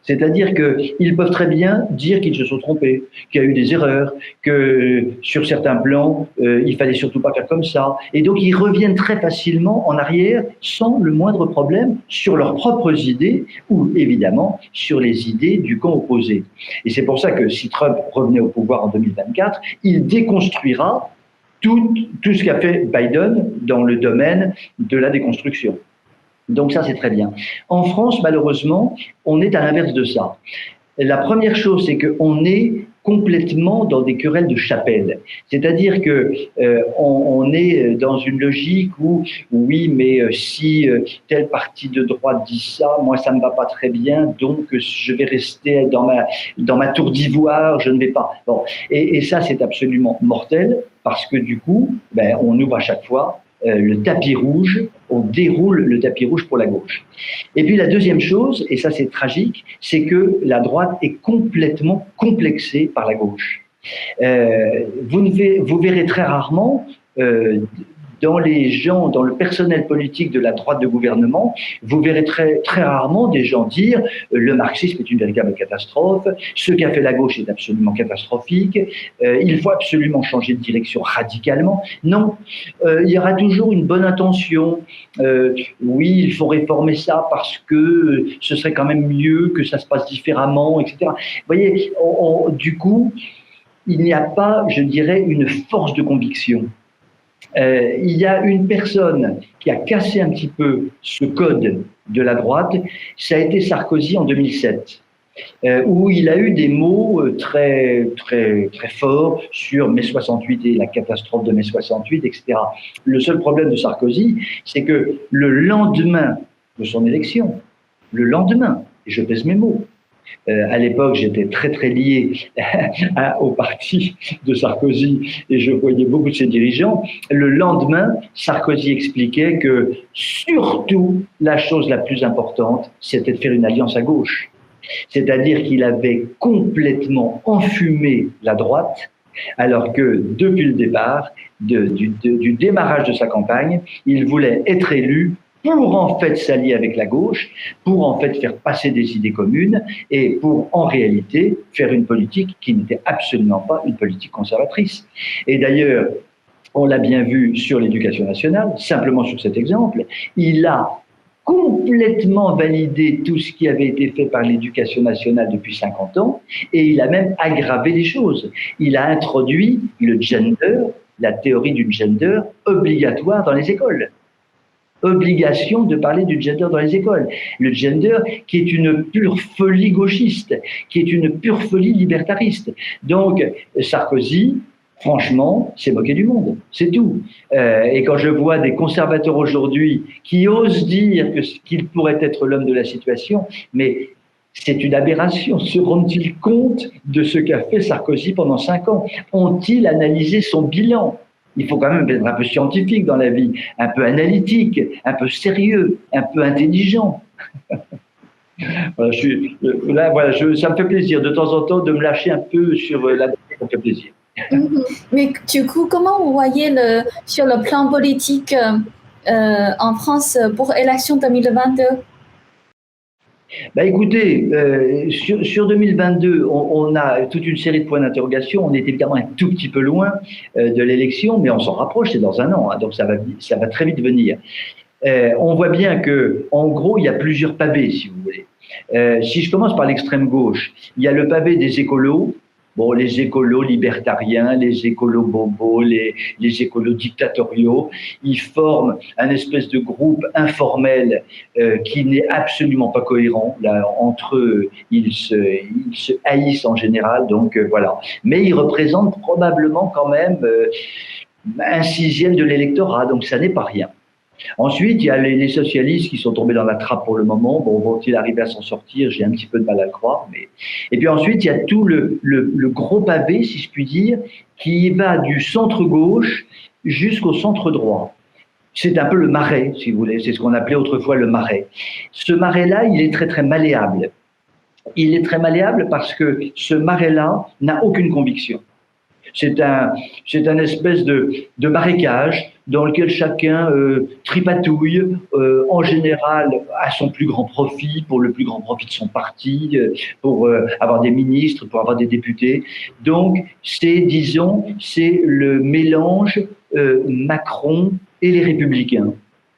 C'est-à-dire qu'ils peuvent très bien dire qu'ils se sont trompés, qu'il y a eu des erreurs, que sur certains plans, il fallait surtout pas faire comme ça. Et donc, ils reviennent très facilement en arrière sans le moindre problème sur leurs propres idées ou, évidemment, sur les idées du camp opposé. Et c'est pour ça que si Trump revenait au pouvoir en 2024, il déconstruira tout ce qu'a fait Biden dans le domaine de la déconstruction. Donc ça, c'est très bien. En France, malheureusement, on est à l'inverse de ça. La première chose, c'est qu'on est complètement dans des querelles de chapelle. C'est-à-dire que on est dans une logique où, oui, mais si tel parti de droite dit ça, moi, ça me va pas très bien, donc je vais rester dans ma tour d'ivoire, je ne vais pas. Bon. Et ça, c'est absolument mortel, parce que du coup, on ouvre à chaque fois le tapis rouge, on déroule le tapis rouge pour la gauche. Et puis la deuxième chose, et ça c'est tragique, c'est que la droite est complètement complexée par la gauche. Vous verrez très rarement dans le personnel politique de la droite de gouvernement, vous verrez très, très rarement des gens dire le marxisme est une véritable catastrophe, ce qu'a fait la gauche est absolument catastrophique, il faut absolument changer de direction radicalement. Non, il y aura toujours une bonne intention. Oui, il faut réformer ça parce que ce serait quand même mieux que ça se passe différemment, etc. Vous voyez, du coup, il n'y a pas, je dirais, une force de conviction. Il y a une personne qui a cassé un petit peu ce code de la droite, ça a été Sarkozy en 2007, où il a eu des mots très, très, très forts sur mai 68 et la catastrophe de mai 68, etc. Le seul problème de Sarkozy, c'est que le lendemain de son élection, et je pèse mes mots, à l'époque, j'étais très très lié au parti de Sarkozy et je voyais beaucoup de ses dirigeants. Le lendemain, Sarkozy expliquait que surtout la chose la plus importante, c'était de faire une alliance à gauche. C'est-à-dire qu'il avait complètement enfumé la droite, alors que depuis le départ, du démarrage de sa campagne, il voulait être élu pour en fait s'allier avec la gauche, pour en fait faire passer des idées communes et pour en réalité faire une politique qui n'était absolument pas une politique conservatrice. Et d'ailleurs, on l'a bien vu sur l'éducation nationale, simplement sur cet exemple, il a complètement validé tout ce qui avait été fait par l'éducation nationale depuis 50 ans, et il a même aggravé les choses. Il a introduit le gender, la théorie du gender, obligatoire dans les écoles. Obligation de parler du gender dans les écoles. Le gender qui est une pure folie gauchiste, qui est une pure folie libertariste. Donc, Sarkozy, franchement, s'est moqué du monde, c'est tout. Et quand je vois des conservateurs aujourd'hui qui osent dire qu'il pourrait être l'homme de la situation, mais c'est une aberration. Se rendent-ils compte de ce qu'a fait Sarkozy pendant 5 ans? Ont-ils analysé son bilan? Il faut quand même être un peu scientifique dans la vie, un peu analytique, un peu sérieux, un peu intelligent. Voilà, ça me fait plaisir de temps en temps de me lâcher un peu sur la vie, ça me fait plaisir. Mais du coup, comment vous voyez sur le plan politique en France pour l'élection 2022? Écoutez, sur 2022, on a toute une série de points d'interrogation. On est évidemment un tout petit peu loin de l'élection, mais on s'en rapproche, c'est dans un an, hein, donc ça va très vite venir. On voit bien que, en gros, il y a plusieurs pavés, si vous voulez. Si je commence par l'extrême gauche, il y a le pavé des écolos. Bon, les écolos libertariens, les écolos bobos, les écolos dictatoriaux, ils forment un espèce de groupe informel qui n'est absolument pas cohérent. Là, entre eux, ils se haïssent en général, donc voilà. Mais ils représentent probablement quand même un 6e de l'électorat, donc ça n'est pas rien. Ensuite, il y a les socialistes qui sont tombés dans la trappe pour le moment. Bon, vont-ils arriver à s'en sortir? J'ai un petit peu de mal à le croire. Et puis ensuite, il y a tout le gros pavé, si je puis dire, qui va du centre-gauche jusqu'au centre-droit. C'est un peu le marais, si vous voulez. C'est ce qu'on appelait autrefois le marais. Ce marais-là, il est très, très malléable. Il est très malléable parce que ce marais-là n'a aucune conviction. C'est un espèce de marécage dans lequel chacun tripatouille, en général à son plus grand profit, pour le plus grand profit de son parti, pour avoir des ministres, pour avoir des députés. Donc, c'est le mélange Macron et les Républicains.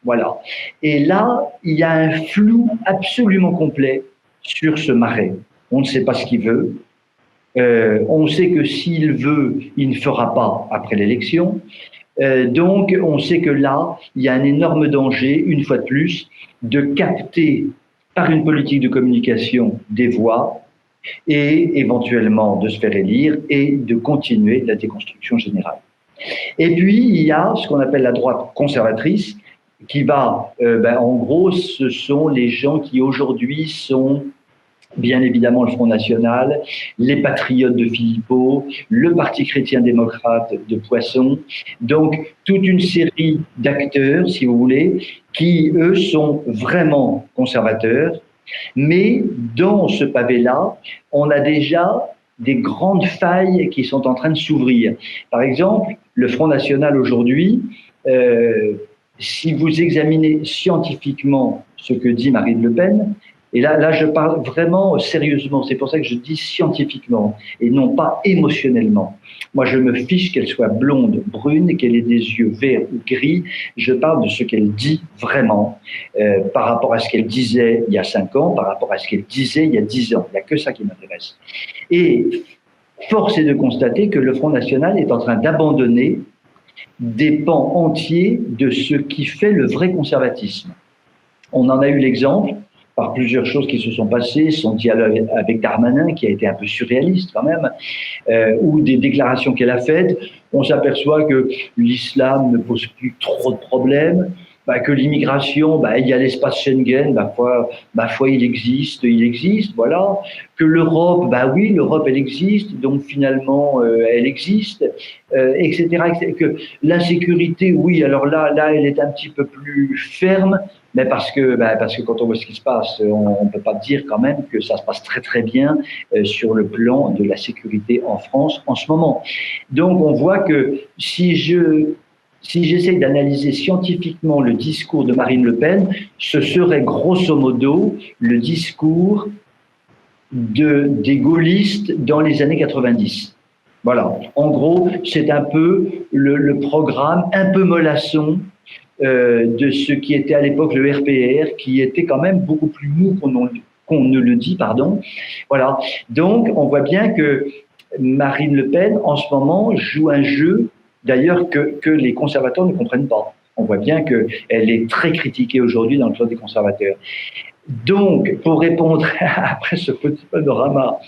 Voilà. Et là, il y a un flou absolument complet sur ce marais. On ne sait pas ce qu'il veut. On sait que s'il veut, il ne fera pas après l'élection. Donc, on sait que là, il y a un énorme danger, une fois de plus, de capter par une politique de communication des voix et éventuellement de se faire élire et de continuer la déconstruction générale. Et puis, il y a ce qu'on appelle la droite conservatrice qui va, en gros, ce sont les gens qui aujourd'hui sont bien évidemment le Front National, les Patriotes de Philippot, le Parti chrétien-démocrate de Poisson, donc toute une série d'acteurs, si vous voulez, qui, eux, sont vraiment conservateurs, mais dans ce pavé-là, on a déjà des grandes failles qui sont en train de s'ouvrir. Par exemple, le Front National aujourd'hui, si vous examinez scientifiquement ce que dit Marine Le Pen, et là, je parle vraiment sérieusement, c'est pour ça que je dis scientifiquement et non pas émotionnellement. Moi, je me fiche qu'elle soit blonde, brune, qu'elle ait des yeux verts ou gris. Je parle de ce qu'elle dit vraiment par rapport à ce qu'elle disait il y a 5 ans, par rapport à ce qu'elle disait il y a 10 ans. Il n'y a que ça qui m'intéresse. Et force est de constater que le Front National est en train d'abandonner des pans entiers de ce qui fait le vrai conservatisme. On en a eu l'exemple par plusieurs choses qui se sont passées, son dialogue avec Darmanin, qui a été un peu surréaliste quand même, ou des déclarations qu'elle a faites. On s'aperçoit que l'islam ne pose plus trop de problèmes, que l'immigration, il y a l'espace Schengen, ma foi, il existe, voilà. Que l'Europe, oui, l'Europe, elle existe, donc finalement, elle existe, etc., etc. Que l'insécurité, oui, alors là, elle est un petit peu plus ferme, mais parce que quand on voit ce qui se passe, on ne peut pas dire quand même que ça se passe très très bien sur le plan de la sécurité en France en ce moment. Donc on voit que si j'essaie d'analyser scientifiquement le discours de Marine Le Pen, ce serait grosso modo le discours des gaullistes dans les années 90. Voilà. En gros, c'est un peu le programme un peu mollasson de ce qui était à l'époque le RPR, qui était quand même beaucoup plus mou qu'on ne le dit, pardon. Voilà. Donc, on voit bien que Marine Le Pen, en ce moment, joue un jeu, d'ailleurs, que les conservateurs ne comprennent pas. On voit bien qu'elle est très critiquée aujourd'hui dans le clan des conservateurs. Donc, pour répondre après ce petit panorama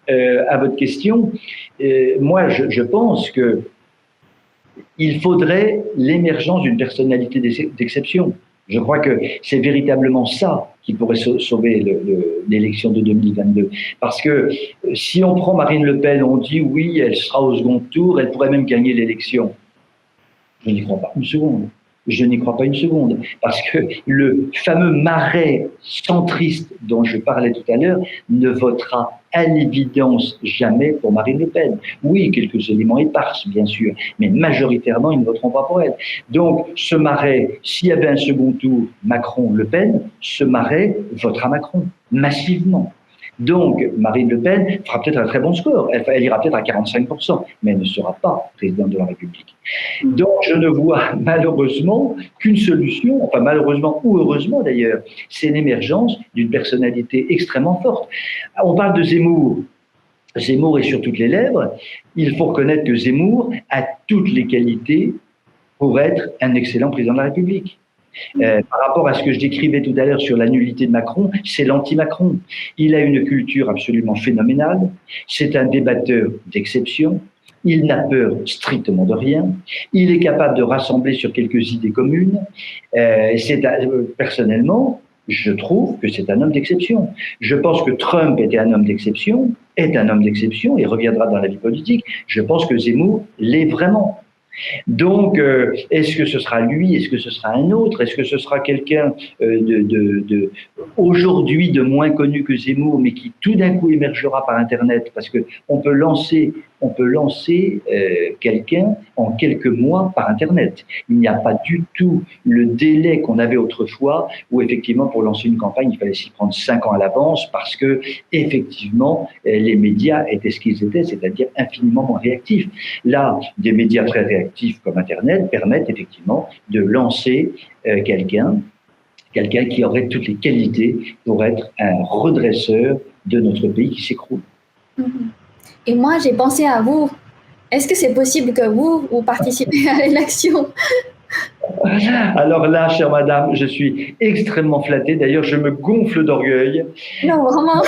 à votre question, moi, je pense que il faudrait l'émergence d'une personnalité d'exception. Je crois que c'est véritablement ça qui pourrait sauver l'élection de 2022. Parce que si on prend Marine Le Pen, on dit oui, elle sera au second tour, elle pourrait même gagner l'élection. Je n'y crois pas une seconde. Je n'y crois pas une seconde, parce que le fameux marais centriste dont je parlais tout à l'heure ne votera à l'évidence jamais pour Marine Le Pen. Oui, quelques éléments éparses, bien sûr, mais majoritairement, ils ne voteront pas pour elle. Donc, ce marais, s'il y avait un second tour Macron-Le Pen, ce marais votera Macron, massivement. Donc, Marine Le Pen fera peut-être un très bon score. Elle ira peut-être à 45%, mais elle ne sera pas présidente de la République. Donc, je ne vois malheureusement qu'une solution, enfin malheureusement ou heureusement d'ailleurs, c'est l'émergence d'une personnalité extrêmement forte. On parle de Zemmour. Zemmour est sur toutes les lèvres. Il faut reconnaître que Zemmour a toutes les qualités pour être un excellent président de la République. Par rapport à ce que je décrivais tout à l'heure sur la nullité de Macron, c'est l'anti-Macron. Il a une culture absolument phénoménale, c'est un débatteur d'exception, il n'a peur strictement de rien, il est capable de rassembler sur quelques idées communes. Personnellement, je trouve que c'est un homme d'exception. Je pense que Trump était un homme d'exception, est un homme d'exception et reviendra dans la vie politique. Je pense que Zemmour l'est vraiment. Donc, est-ce que ce sera lui, est-ce que ce sera un autre, est-ce que ce sera quelqu'un aujourd'hui de moins connu que Zemmour, mais qui tout d'un coup émergera par Internet, parce que on peut lancer quelqu'un en quelques mois par Internet. Il n'y a pas du tout le délai qu'on avait autrefois, où effectivement pour lancer une campagne, il fallait s'y prendre 5 ans à l'avance, parce que effectivement les médias étaient ce qu'ils étaient, c'est-à-dire infiniment moins réactifs. Là, des médias très réactifs comme Internet permettent effectivement de lancer quelqu'un qui aurait toutes les qualités pour être un redresseur de notre pays qui s'écroule. Et moi, j'ai pensé à vous. Est-ce que c'est possible que vous participez à l'élection? Alors là, chère madame, je suis extrêmement flatté. D'ailleurs, je me gonfle d'orgueil. Non, vraiment.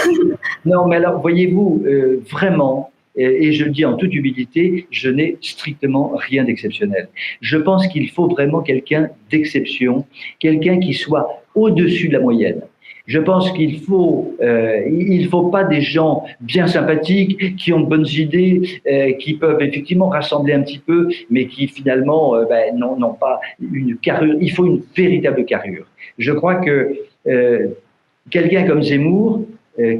Non, mais alors, voyez-vous, vraiment, et je le dis en toute humilité, je n'ai strictement rien d'exceptionnel. Je pense qu'il faut vraiment quelqu'un d'exception, quelqu'un qui soit au-dessus de la moyenne. Je pense qu'il faut pas des gens bien sympathiques, qui ont de bonnes idées, qui peuvent effectivement rassembler un petit peu, mais qui finalement n'ont pas une carrure. Il faut une véritable carrure. Je crois que quelqu'un comme Zemmour,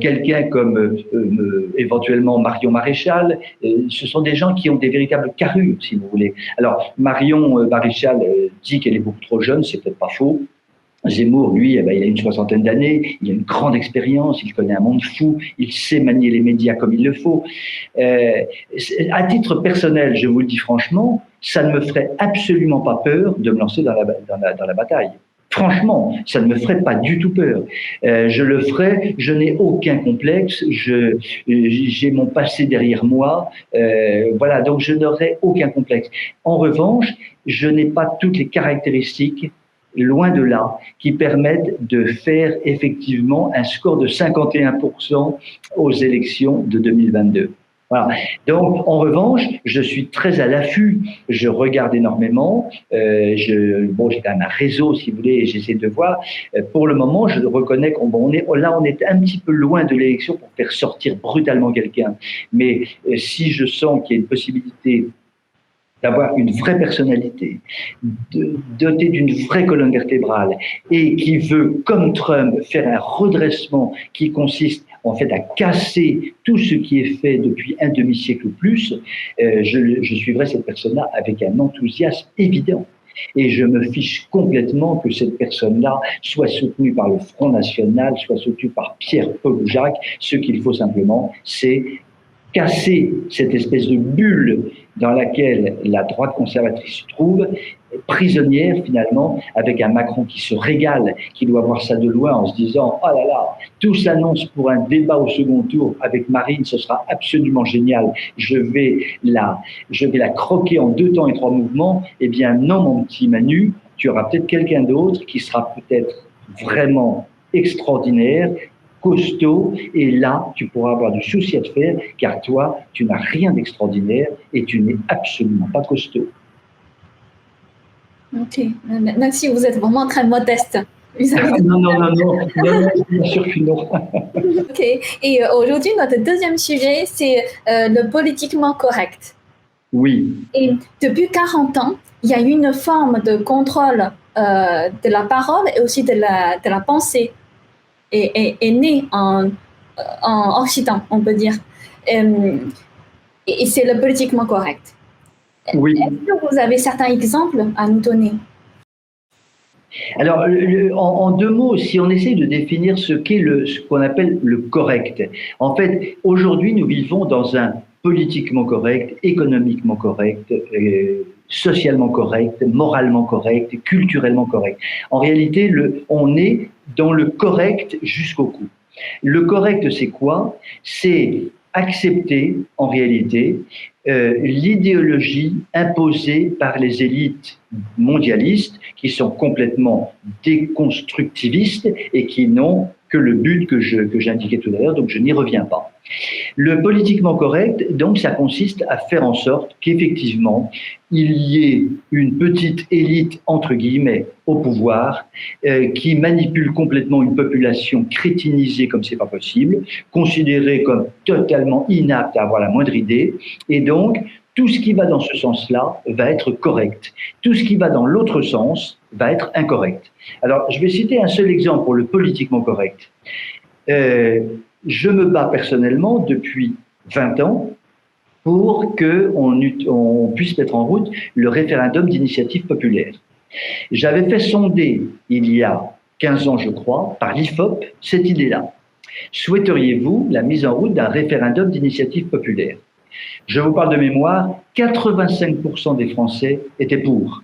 quelqu'un comme éventuellement Marion Maréchal, ce sont des gens qui ont des véritables carrures, si vous voulez. Alors Marion Maréchal dit qu'elle est beaucoup trop jeune, c'est peut-être pas faux. Zemmour, lui, il a une 60aine d'années, il a une grande expérience, il connaît un monde fou, il sait manier les médias comme il le faut. À titre personnel, je vous le dis franchement, ça ne me ferait absolument pas peur de me lancer dans la bataille. Franchement, ça ne me ferait pas du tout peur. Je le ferais, je n'ai aucun complexe, j'ai mon passé derrière moi, voilà, donc je n'aurais aucun complexe. En revanche, je n'ai pas toutes les caractéristiques, loin de là, qui permettent de faire effectivement un score de 51% aux élections de 2022. Voilà. Donc, en revanche, je suis très à l'affût, je regarde énormément, j'ai quand même un réseau, si vous voulez, et j'essaie de voir. Pour le moment, je reconnais qu'on est un petit peu loin de l'élection pour faire sortir brutalement quelqu'un. Mais si je sens qu'il y a une possibilité d'avoir une vraie personnalité, dotée d'une vraie colonne vertébrale, et qui veut, comme Trump, faire un redressement qui consiste en fait à casser tout ce qui est fait depuis un demi-siècle ou plus, je suivrai cette personne-là avec un enthousiasme évident. Et je me fiche complètement que cette personne-là soit soutenue par le Front National, soit soutenue par Pierre, Paul ou Jacques. Ce qu'il faut simplement, c'est casser cette espèce de bulle dans laquelle la droite conservatrice se trouve, prisonnière finalement, avec un Macron qui se régale, qui doit voir ça de loin en se disant « Oh là là, tout s'annonce pour un débat au second tour avec Marine, ce sera absolument génial, je vais la croquer en 2 temps et 3 mouvements. » Eh bien non, mon petit Manu, tu auras peut-être quelqu'un d'autre qui sera peut-être vraiment extraordinaire, costaud, et là, tu pourras avoir du souci à te faire, car toi, tu n'as rien d'extraordinaire et tu n'es absolument pas costaud. Ok, même si vous êtes vraiment très modeste. Non, bien sûr que non. Ok, et aujourd'hui, notre deuxième sujet, c'est le politiquement correct. Oui. Et depuis 40 ans, il y a eu une forme de contrôle de la parole et aussi de la pensée est née en Occident, on peut dire. Et c'est le politiquement correct. Oui. Est-ce que vous avez certains exemples à nous donner? Alors, en 2 mots, si on essaie de définir ce qu'on appelle le correct, en fait, aujourd'hui, nous vivons dans un politiquement correct, économiquement correct, socialement correct, moralement correct, culturellement correct. En réalité, on est dans le correct jusqu'au cou. Le correct, c'est quoi? C'est accepter, en réalité, l'idéologie imposée par les élites mondialistes qui sont complètement déconstructivistes et qui n'ont que le but que j'indiquais tout à l'heure, donc je n'y reviens pas. Le politiquement correct, donc, ça consiste à faire en sorte qu'effectivement, il y ait une petite élite, entre guillemets, au pouvoir, qui manipule complètement une population crétinisée comme c'est pas possible, considérée comme totalement inapte à avoir la moindre idée, et donc, tout ce qui va dans ce sens-là va être correct. Tout ce qui va dans l'autre sens va être incorrect. Alors, je vais citer un seul exemple pour le politiquement correct. Je me bats personnellement depuis 20 ans pour qu'on puisse mettre en route le référendum d'initiative populaire. J'avais fait sonder, il y a 15 ans, je crois, par l'IFOP, cette idée-là. Souhaiteriez-vous la mise en route d'un référendum d'initiative populaire? Je vous parle de mémoire, 85% des Français étaient pour.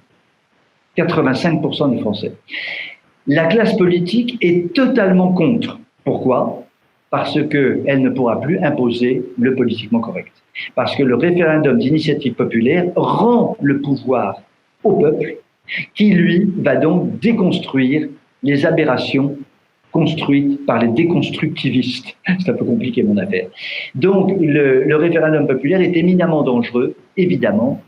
85% des Français. La classe politique est totalement contre. Pourquoi? Parce qu'elle ne pourra plus imposer le politiquement correct. Parce que le référendum d'initiative populaire rend le pouvoir au peuple, qui lui va donc déconstruire les aberrations construites par les déconstructivistes. C'est un peu compliqué mon affaire. Donc le référendum populaire est éminemment dangereux, évidemment,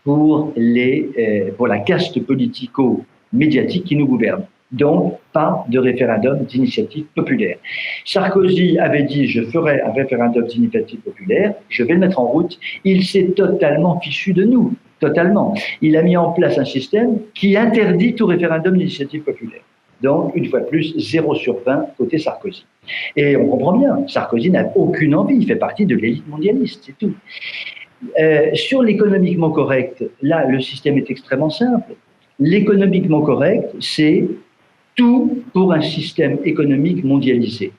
pour la caste politico-médiatique qui nous gouverne. Donc, pas de référendum d'initiative populaire. Sarkozy avait dit « je ferai un référendum d'initiative populaire, je vais le mettre en route ». Il s'est totalement fichu de nous, totalement. Il a mis en place un système qui interdit tout référendum d'initiative populaire. Donc, une fois de plus, 0 sur 20 côté Sarkozy. Et on comprend bien, Sarkozy n'a aucune envie, il fait partie de l'élite mondialiste, c'est tout. Sur l'économiquement correct, là, le système est extrêmement simple. L'économiquement correct, c'est tout pour un système économique mondialisé.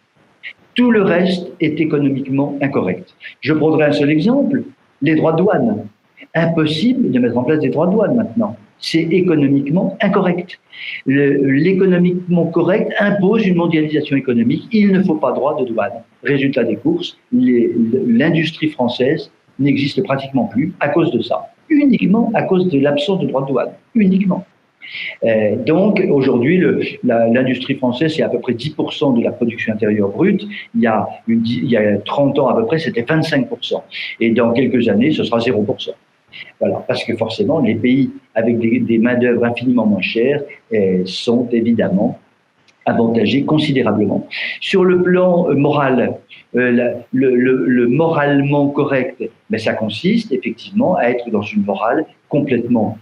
Tout le reste est économiquement incorrect. Je prendrai un seul exemple, les droits de douane. Impossible de mettre en place des droits de douane maintenant. C'est économiquement incorrect. L'économiquement correct impose une mondialisation économique. Il ne faut pas de droits de douane. Résultat des courses, l'industrie française n'existe pratiquement plus à cause de ça. Uniquement à cause de l'absence de droits de douane. Uniquement. Donc aujourd'hui, l'industrie française, c'est à peu près 10% de la production intérieure brute. Il y a 30 ans à peu près, c'était 25%. Et dans quelques années, ce sera 0%. Voilà, parce que forcément, les pays avec des main-d'œuvre infiniment moins chères sont évidemment avantagés considérablement. Sur le plan moral, le moralement correct, mais ça consiste effectivement à être dans une morale complètement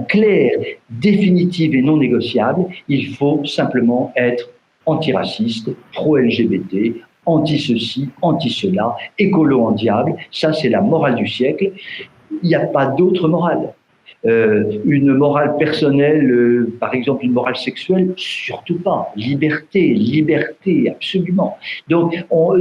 claire, définitive et non négociable. Il faut simplement être antiraciste, pro-LGBT, anti-ceci, anti-cela, écolo en diable. Ça, c'est la morale du siècle. Il n'y a pas d'autre morale. une morale personnelle, par exemple une morale sexuelle, surtout pas. Liberté, absolument. Donc,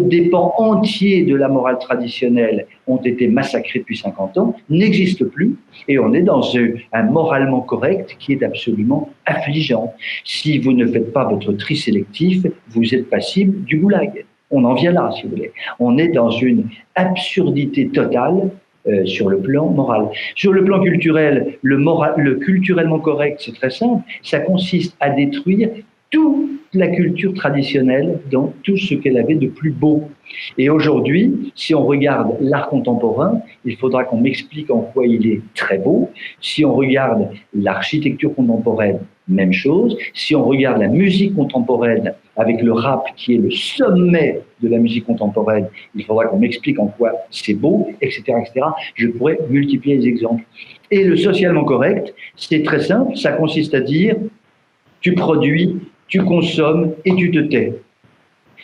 des pans entiers de la morale traditionnelle ont été massacrés depuis 50 ans, n'existent plus, et on est dans un moralement correct qui est absolument affligeant. Si vous ne faites pas votre tri sélectif, vous êtes passible du goulag. On en vient là, si vous voulez. On est dans une absurdité totale sur le plan moral. Sur le plan culturel, le culturellement correct, c'est très simple, ça consiste à détruire toute la culture traditionnelle dans tout ce qu'elle avait de plus beau. Et aujourd'hui, si on regarde l'art contemporain, il faudra qu'on m'explique en quoi il est très beau. Si on regarde l'architecture contemporaine, même chose. Si on regarde la musique contemporaine avec le rap qui est le sommet de la musique contemporaine, il faudra qu'on m'explique en quoi c'est beau, etc., etc. Je pourrais multiplier les exemples. Et le socialement correct, c'est très simple, ça consiste à dire tu produis, tu consommes et tu te tais.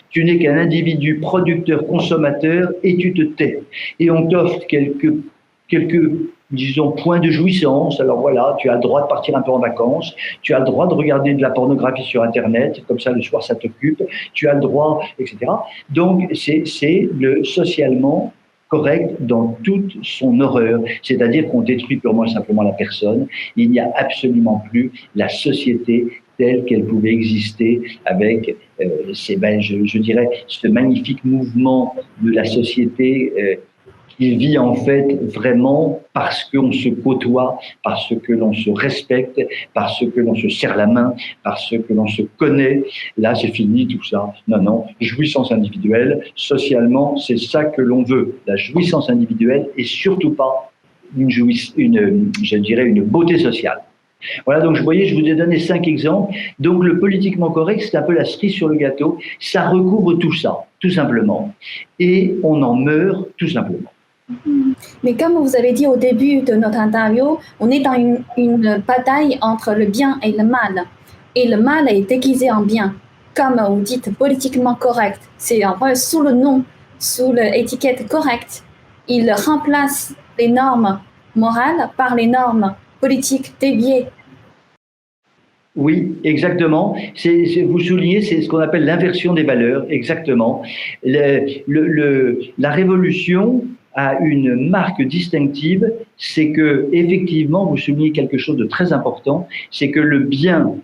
Tu n'es qu'un individu producteur-consommateur et tu te tais. Et on t'offre quelques, disons, points de jouissance. Alors voilà, tu as le droit de partir un peu en vacances, tu as le droit de regarder de la pornographie sur Internet, comme ça le soir ça t'occupe, tu as le droit, etc. Donc c'est le socialement correct dans toute son horreur, c'est-à-dire qu'on détruit purement et simplement la personne. Il n'y a absolument plus la société telle qu'elle pouvait exister avec, je dirais, ce magnifique mouvement de la société qui vit en fait vraiment parce qu'on se côtoie, parce que l'on se respecte, parce que l'on se serre la main, parce que l'on se connaît. Là, c'est fini tout ça. Non, jouissance individuelle. Socialement, c'est ça que l'on veut. La jouissance individuelle et surtout pas je dirais, une beauté sociale. Voilà, donc vous voyez, je vous ai donné 5 exemples. Donc le politiquement correct, c'est un peu la cerise sur le gâteau. Ça recouvre tout ça, tout simplement. Et on en meurt tout simplement. Mais comme vous avez dit au début de notre interview, on est dans une bataille entre le bien et le mal. Et le mal est déguisé en bien. Comme vous dites, politiquement correct. C'est en vrai sous le nom, sous l'étiquette correcte. Il remplace les normes morales par les normes politiques déviées. Oui, exactement. Vous soulignez, c'est ce qu'on appelle l'inversion des valeurs, exactement. La révolution a une marque distinctive, c'est que effectivement, vous soulignez quelque chose de très important, c'est que le bien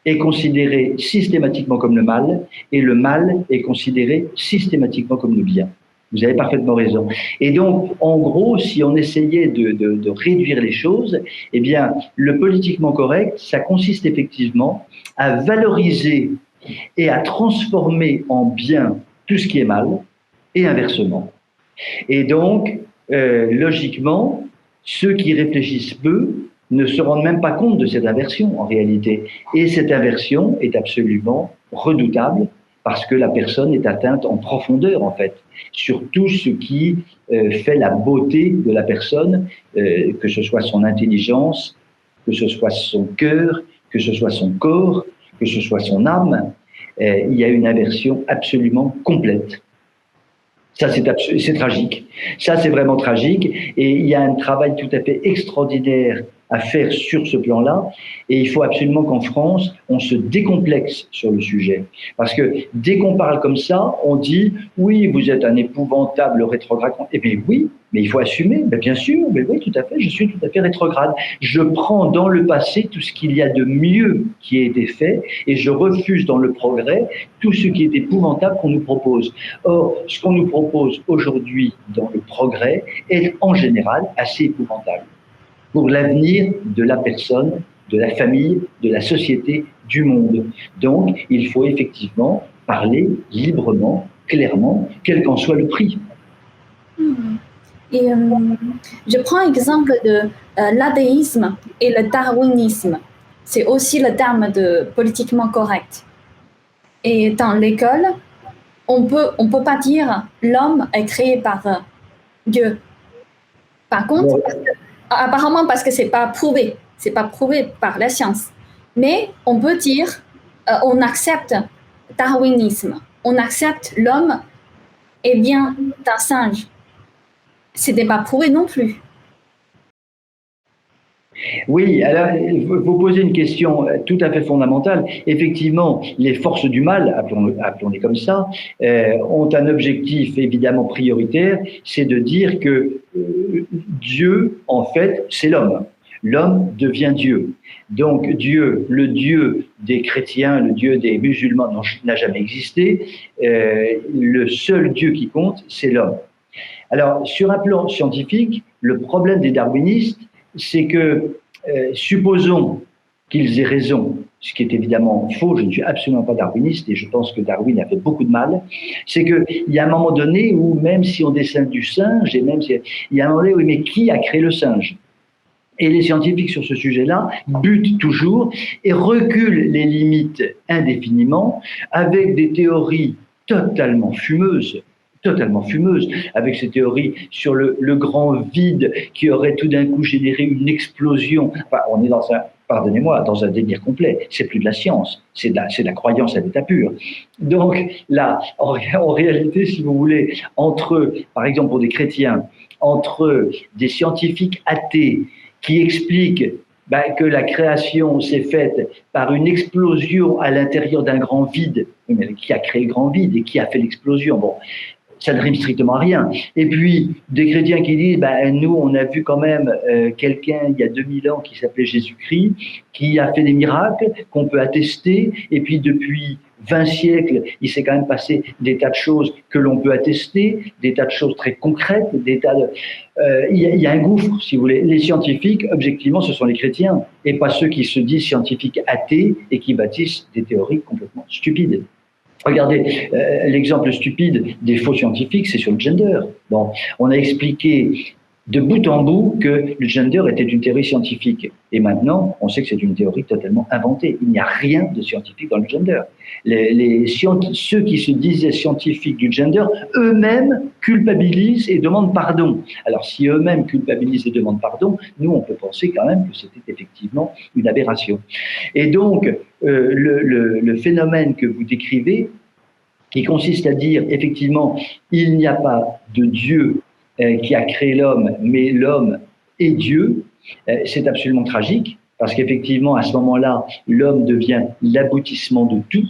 est considéré systématiquement comme le mal et le mal est considéré systématiquement comme le bien. Vous avez parfaitement raison. Et donc, en gros, si on essayait de réduire les choses, eh bien, le politiquement correct, ça consiste effectivement à valoriser et à transformer en bien tout ce qui est mal et inversement. Et donc, logiquement, ceux qui réfléchissent peu ne se rendent même pas compte de cette inversion en réalité. Et cette inversion est absolument redoutable parce que la personne est atteinte en profondeur en fait, sur tout ce qui fait la beauté de la personne, que ce soit son intelligence, que ce soit son cœur, que ce soit son corps, que ce soit son âme. Il y a une inversion absolument complète. Ça, c'est tragique. Ça, c'est vraiment tragique. Et il y a un travail tout à fait extraordinaire à faire sur ce plan-là. Et il faut absolument qu'en France, on se décomplexe sur le sujet. Parce que dès qu'on parle comme ça, on dit « oui, vous êtes un épouvantable rétrograde ». Eh bien oui, mais il faut assumer. Ben, bien sûr, mais oui, tout à fait, je suis tout à fait rétrograde. Je prends dans le passé tout ce qu'il y a de mieux qui a été fait et je refuse dans le progrès tout ce qui est épouvantable qu'on nous propose. Or, ce qu'on nous propose aujourd'hui dans le progrès est en général assez épouvantable pour l'avenir de la personne, de la famille, de la société, du monde. Donc, il faut effectivement parler librement, clairement, quel qu'en soit le prix. Et je prends l'exemple de l'athéisme et le darwinisme. C'est aussi le terme de politiquement correct. Et dans l'école, on peut pas dire l'homme est créé par Dieu. Par contre, apparemment parce que c'est pas prouvé par la science. Mais on peut dire, on accepte darwinisme, on accepte l'homme est bien d'un singe. C'était pas prouvé non plus. Oui, alors vous posez une question tout à fait fondamentale. Effectivement, les forces du mal, appelons-les comme ça, ont un objectif évidemment prioritaire, c'est de dire que Dieu, en fait, c'est l'homme. L'homme devient Dieu. Donc Dieu, le Dieu des chrétiens, le Dieu des musulmans n'a jamais existé. Le seul Dieu qui compte, c'est l'homme. Alors, sur un plan scientifique, le problème des darwinistes, c'est que, supposons qu'ils aient raison, ce qui est évidemment faux, je ne suis absolument pas darwiniste et je pense que Darwin a fait beaucoup de mal, c'est qu'il y a un moment donné où même si on dessine du singe, et même si, il y a un moment donné où, mais qui a créé le singe? Et les scientifiques sur ce sujet-là butent toujours et reculent les limites indéfiniment avec des théories totalement fumeuses, avec ces théories sur le grand vide qui aurait tout d'un coup généré une explosion. Enfin, on est dans un délire complet. C'est plus de la science, c'est de la croyance à l'état pur. Donc là, en réalité, si vous voulez, par exemple pour des chrétiens, entre des scientifiques athées qui expliquent que la création s'est faite par une explosion à l'intérieur d'un grand vide, mais qui a créé le grand vide et qui a fait l'explosion. Bon, ça ne rime strictement à rien. Et puis, des chrétiens qui disent, nous, on a vu quand même quelqu'un il y a 2000 ans qui s'appelait Jésus-Christ, qui a fait des miracles qu'on peut attester, et puis depuis 20 siècles, il s'est quand même passé des tas de choses que l'on peut attester, des tas de choses très concrètes, il y a un gouffre, si vous voulez. Les scientifiques, objectivement, ce sont les chrétiens, et pas ceux qui se disent scientifiques athées et qui bâtissent des théories complètement stupides. Regardez, l'exemple stupide des faux scientifiques, c'est sur le gender. Bon, on a expliqué de bout en bout que le gender était une théorie scientifique. Et maintenant, on sait que c'est une théorie totalement inventée. Il n'y a rien de scientifique dans le gender. Ceux qui se disaient scientifiques du gender, eux-mêmes culpabilisent et demandent pardon. Alors, si eux-mêmes culpabilisent et demandent pardon, nous, on peut penser quand même que c'était effectivement une aberration. Et donc, le phénomène que vous décrivez, qui consiste à dire, effectivement, il n'y a pas de Dieu qui a créé l'homme, mais l'homme est Dieu, c'est absolument tragique, parce qu'effectivement, à ce moment-là, l'homme devient l'aboutissement de tout.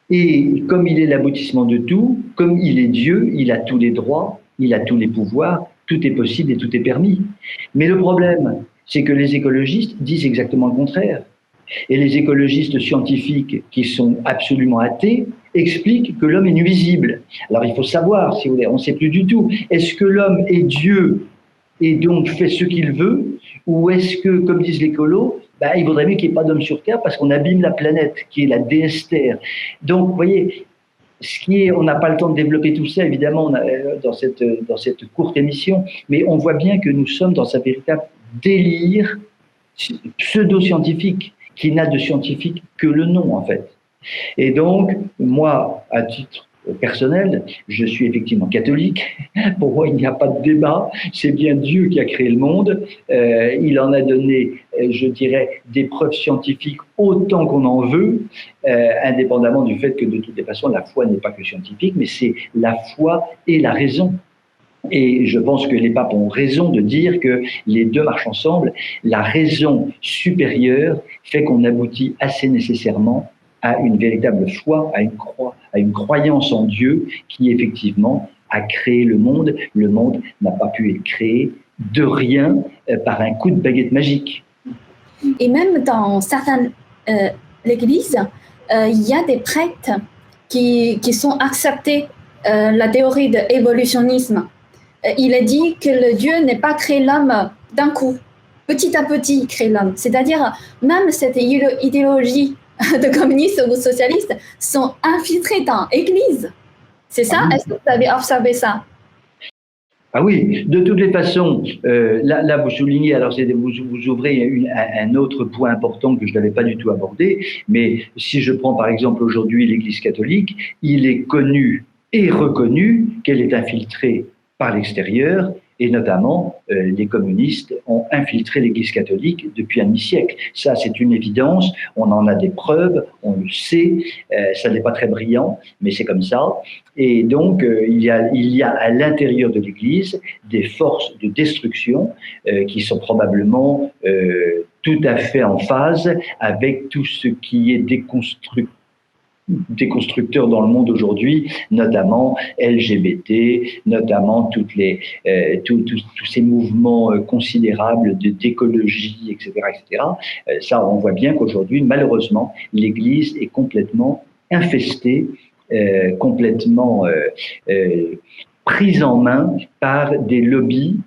Et comme il est l'aboutissement de tout, comme il est Dieu, il a tous les droits, il a tous les pouvoirs, tout est possible et tout est permis. Mais le problème, c'est que les écologistes disent exactement le contraire. Et les écologistes scientifiques, qui sont absolument athées, expliquent que l'homme est nuisible. Alors il faut savoir, si vous voulez, on ne sait plus du tout. Est-ce que l'homme est Dieu et donc fait ce qu'il veut, ou est-ce que, comme disent les écolos, il vaudrait mieux qu'il n'y ait pas d'homme sur Terre parce qu'on abîme la planète, qui est la déesse Terre. Donc, vous voyez, on n'a pas le temps de développer tout ça, évidemment, dans cette courte émission, mais on voit bien que nous sommes dans un véritable délire pseudo-scientifique, qui n'a de scientifique que le nom, en fait. Et donc, moi, à titre personnel, je suis effectivement catholique. Pour moi, il n'y a pas de débat. C'est bien Dieu qui a créé le monde. Il en a donné, je dirais, des preuves scientifiques autant qu'on en veut, indépendamment du fait que, de toutes les façons, la foi n'est pas que scientifique, mais c'est la foi et la raison. Et je pense que les papes ont raison de dire que les deux marchent ensemble. La raison supérieure fait qu'on aboutit assez nécessairement à une véritable foi, à une croyance en Dieu qui effectivement a créé le monde. Le monde n'a pas pu être créé de rien par un coup de baguette magique. Et même dans certaines églises, il y a des prêtres qui sont acceptés la théorie de l'évolutionnisme. Il est dit que le Dieu n'est pas créé l'homme d'un coup. Petit à petit, il crée l'homme. C'est-à-dire, même cette idéologie de communistes ou socialistes sont infiltrés dans l'Église. C'est ça? Est-ce que vous avez observé ça? Ah oui, de toutes les façons, là vous soulignez, alors vous ouvrez un autre point important que je n'avais pas du tout abordé, mais si je prends par exemple aujourd'hui l'Église catholique, il est connu et reconnu qu'elle est infiltrée par l'extérieur Et notamment, les communistes ont infiltré l'Église catholique depuis un demi-siècle. Ça, c'est une évidence. On en a des preuves, on le sait. Ça n'est pas très brillant, mais c'est comme ça. Et donc, il y a à l'intérieur de l'Église des forces de destruction qui sont probablement tout à fait en phase avec tout ce qui est déconstructeurs dans le monde aujourd'hui, notamment LGBT, notamment tous ces mouvements considérables d'écologie, etc., etc. Ça, on voit bien qu'aujourd'hui, malheureusement, l'Église est complètement infestée, complètement prise en main par des lobbies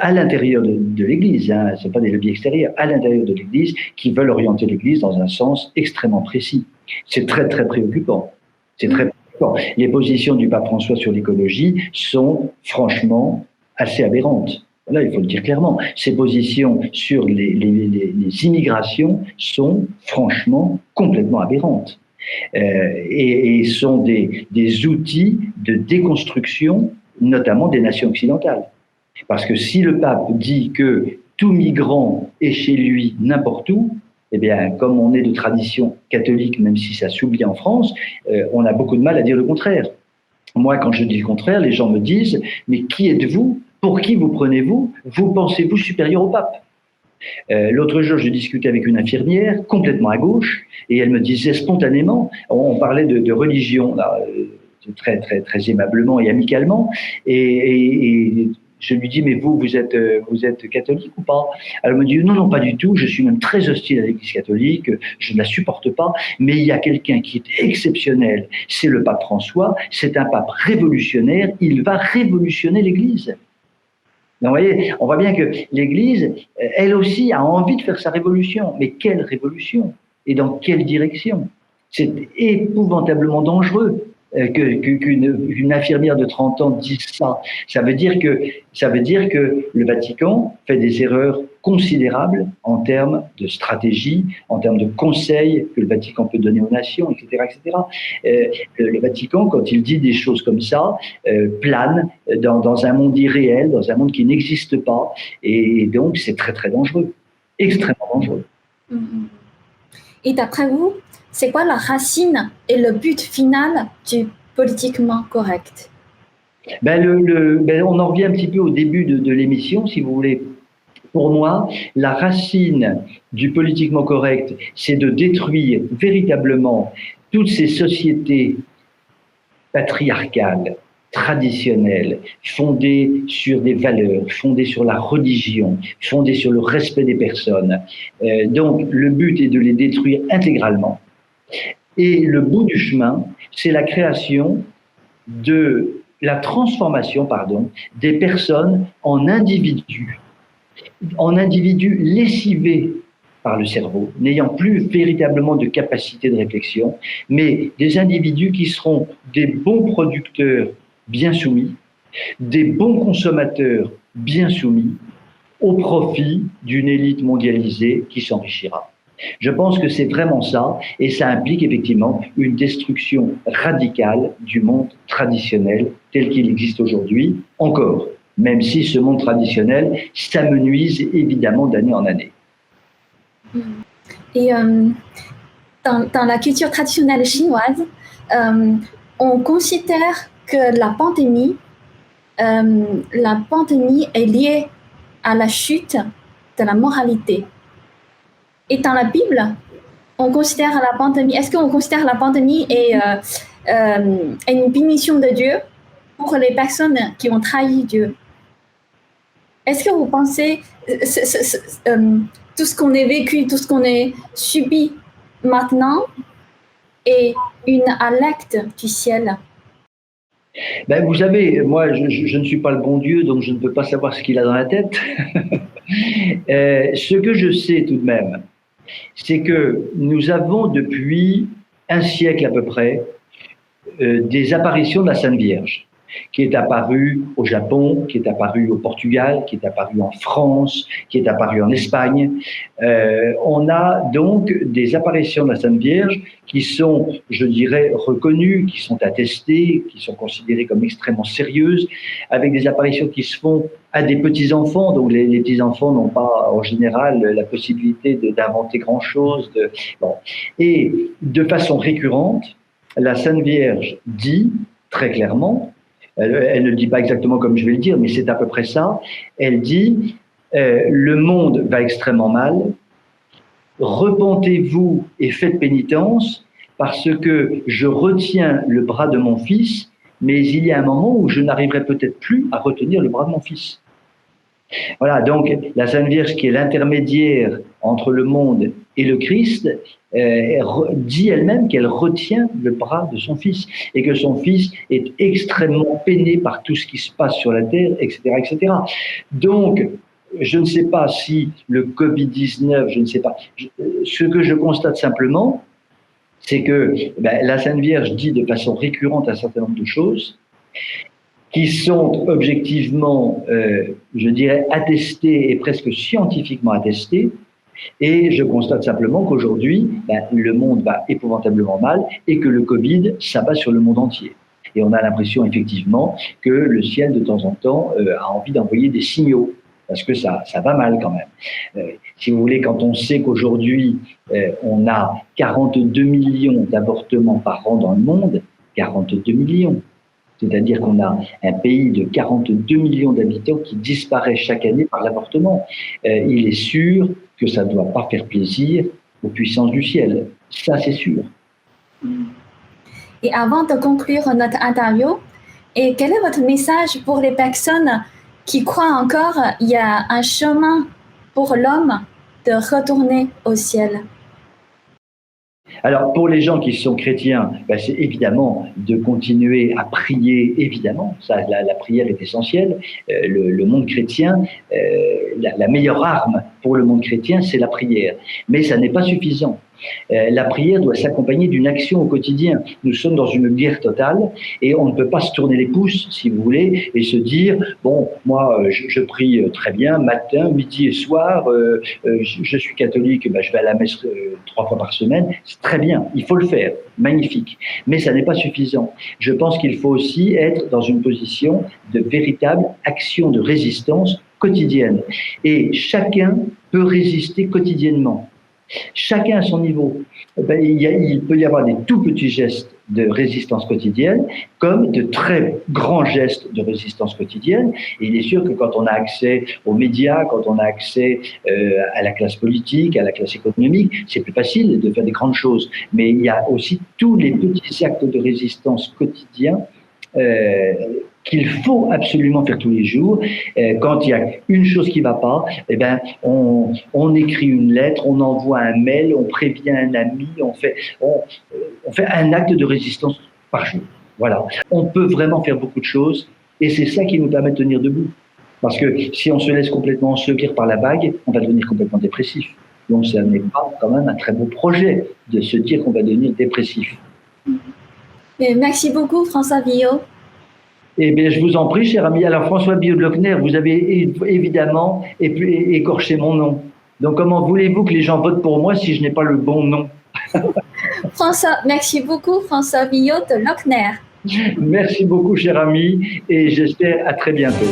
à l'intérieur de l'Église, hein, ce n'est pas des lobbies extérieurs, à l'intérieur de l'Église, qui veulent orienter l'Église dans un sens extrêmement précis. C'est très, très préoccupant. C'est très préoccupant. Les positions du pape François sur l'écologie sont franchement assez aberrantes. Là, il faut le dire clairement. Ses positions sur les immigrations sont franchement complètement aberrantes. Et sont des outils de déconstruction, notamment des nations occidentales. Parce que si le pape dit que tout migrant est chez lui n'importe où, eh bien, comme on est de tradition catholique, même si ça s'oublie en France, on a beaucoup de mal à dire le contraire. Moi, quand je dis le contraire, les gens me disent « Mais qui êtes-vous? Pour qui vous prenez-vous? Vous pensez-vous supérieur au pape ?» L'autre jour, je discutais avec une infirmière complètement à gauche et elle me disait spontanément, on parlait de religion, là, très, très, très aimablement et amicalement, et je lui dis, mais vous êtes catholique ou pas? Elle me dit, non, non, pas du tout, je suis même très hostile à l'Église catholique, je ne la supporte pas, mais il y a quelqu'un qui est exceptionnel, c'est le pape François, c'est un pape révolutionnaire, il va révolutionner l'Église. Donc, vous voyez, on voit bien que l'Église, elle aussi, a envie de faire sa révolution, mais quelle révolution? Et dans quelle direction? C'est épouvantablement dangereux. Qu'une infirmière de 30 ans dise ça. Ça veut dire que le Vatican fait des erreurs considérables en termes de stratégie, en termes de conseils que le Vatican peut donner aux nations, etc., etc. Le Vatican, quand il dit des choses comme ça, plane dans un monde irréel, dans un monde qui n'existe pas, et donc c'est très très dangereux, extrêmement dangereux. Et d'après vous, c'est quoi la racine et le but final du politiquement correct? On en revient un petit peu au début de l'émission, si vous voulez. Pour moi, la racine du politiquement correct, c'est de détruire véritablement toutes ces sociétés patriarcales, traditionnelles, fondées sur des valeurs, fondées sur la religion, fondées sur le respect des personnes. Donc, le but est de les détruire intégralement. Et le bout du chemin, c'est la création la transformation, des personnes en individus lessivés par le cerveau, n'ayant plus véritablement de capacité de réflexion, mais des individus qui seront des bons producteurs bien soumis, des bons consommateurs bien soumis, au profit d'une élite mondialisée qui s'enrichira. Je pense que c'est vraiment ça, et ça implique effectivement une destruction radicale du monde traditionnel tel qu'il existe aujourd'hui, encore, même si ce monde traditionnel s'amenuise évidemment d'année en année. Et dans la culture traditionnelle chinoise, on considère que la pandémie est liée à la chute de la moralité. Et dans la Bible, on considère la pandémie. Est-ce qu'on considère la pandémie une punition de Dieu pour les personnes qui ont trahi Dieu? Est-ce que vous pensez tout ce qu'on a vécu, tout ce qu'on a subi maintenant est une alerte du ciel? Vous savez, moi, je ne suis pas le bon Dieu, donc je ne peux pas savoir ce qu'il a dans la tête. Ce que je sais tout de même, c'est que nous avons depuis un siècle à peu près des apparitions de la Sainte Vierge. qui est apparu au Japon, qui est apparu au Portugal, qui est apparu en France, qui est apparu en Espagne. On a donc des apparitions de la Sainte Vierge qui sont, je dirais, reconnues, qui sont attestées, qui sont considérées comme extrêmement sérieuses, avec des apparitions qui se font à des petits-enfants. Donc les petits-enfants n'ont pas en général la possibilité d'inventer grand-chose. Bon. Et de façon récurrente, la Sainte Vierge dit très clairement, elle ne le dit pas exactement comme je vais le dire, mais c'est à peu près ça, elle dit le monde va extrêmement mal, repentez-vous et faites pénitence parce que je retiens le bras de mon fils, mais il y a un moment où je n'arriverai peut-être plus à retenir le bras de mon fils. Voilà, donc la Sainte Vierge qui est l'intermédiaire entre le monde et le Christ dit elle-même qu'elle retient le bras de son fils et que son fils est extrêmement peiné par tout ce qui se passe sur la terre, etc., etc. Donc, je ne sais pas si le Covid-19, je ne sais pas. Ce que je constate simplement, c'est que la Sainte Vierge dit de façon récurrente un certain nombre de choses qui sont objectivement, je dirais, attestées et presque scientifiquement attestées. Et je constate simplement qu'aujourd'hui, le monde va épouvantablement mal et que le Covid s'abat sur le monde entier. Et on a l'impression effectivement que le ciel, de temps en temps, a envie d'envoyer des signaux, parce que ça va mal quand même. Si vous voulez, quand on sait qu'aujourd'hui, on a 42 millions d'avortements par an dans le monde, 42 millions, c'est-à-dire qu'on a un pays de 42 millions d'habitants qui disparaît chaque année par l'avortement. Il est sûr que ça ne doit pas faire plaisir aux puissances du ciel. Ça, c'est sûr. Et avant de conclure notre interview, et quel est votre message pour les personnes qui croient encore qu'il y a un chemin pour l'homme de retourner au ciel? Alors, pour les gens qui sont chrétiens, c'est évidemment de continuer à prier, évidemment. Ça, la prière est essentielle. Le monde chrétien, la meilleure arme pour le monde chrétien, c'est la prière. Mais ça n'est pas suffisant. La prière doit s'accompagner d'une action au quotidien. Nous sommes dans une guerre totale et on ne peut pas se tourner les pouces, si vous voulez, et se dire, bon, moi, je prie très bien, matin, midi et soir, je suis catholique, je vais à la messe 3 fois par semaine. C'est très bien, il faut le faire, magnifique. Mais ça n'est pas suffisant. Je pense qu'il faut aussi être dans une position de véritable action de résistance quotidienne. Et chacun peut résister quotidiennement. Chacun à son niveau. Il peut y avoir des tout petits gestes de résistance quotidienne comme de très grands gestes de résistance quotidienne. Et il est sûr que quand on a accès aux médias, quand on a accès à la classe politique, à la classe économique, c'est plus facile de faire des grandes choses. Mais il y a aussi tous les petits actes de résistance quotidiens qu'il faut absolument faire tous les jours. Quand il y a une chose qui ne va pas, on écrit une lettre, on envoie un mail, on prévient un ami, on fait un acte de résistance par jour. Voilà. On peut vraiment faire beaucoup de choses et c'est ça qui nous permet de tenir debout. Parce que si on se laisse complètement ensevelir par la vague, on va devenir complètement dépressif. Donc ça n'est pas quand même un très beau projet de se dire qu'on va devenir dépressif. Merci beaucoup François Villot. Eh bien, je vous en prie, cher ami. Alors, François Villot de Lochner, vous avez évidemment écorché mon nom. Donc, comment voulez-vous que les gens votent pour moi si je n'ai pas le bon nom? François, merci beaucoup, François Villot de Lochner. Merci beaucoup, cher ami, et j'espère à très bientôt.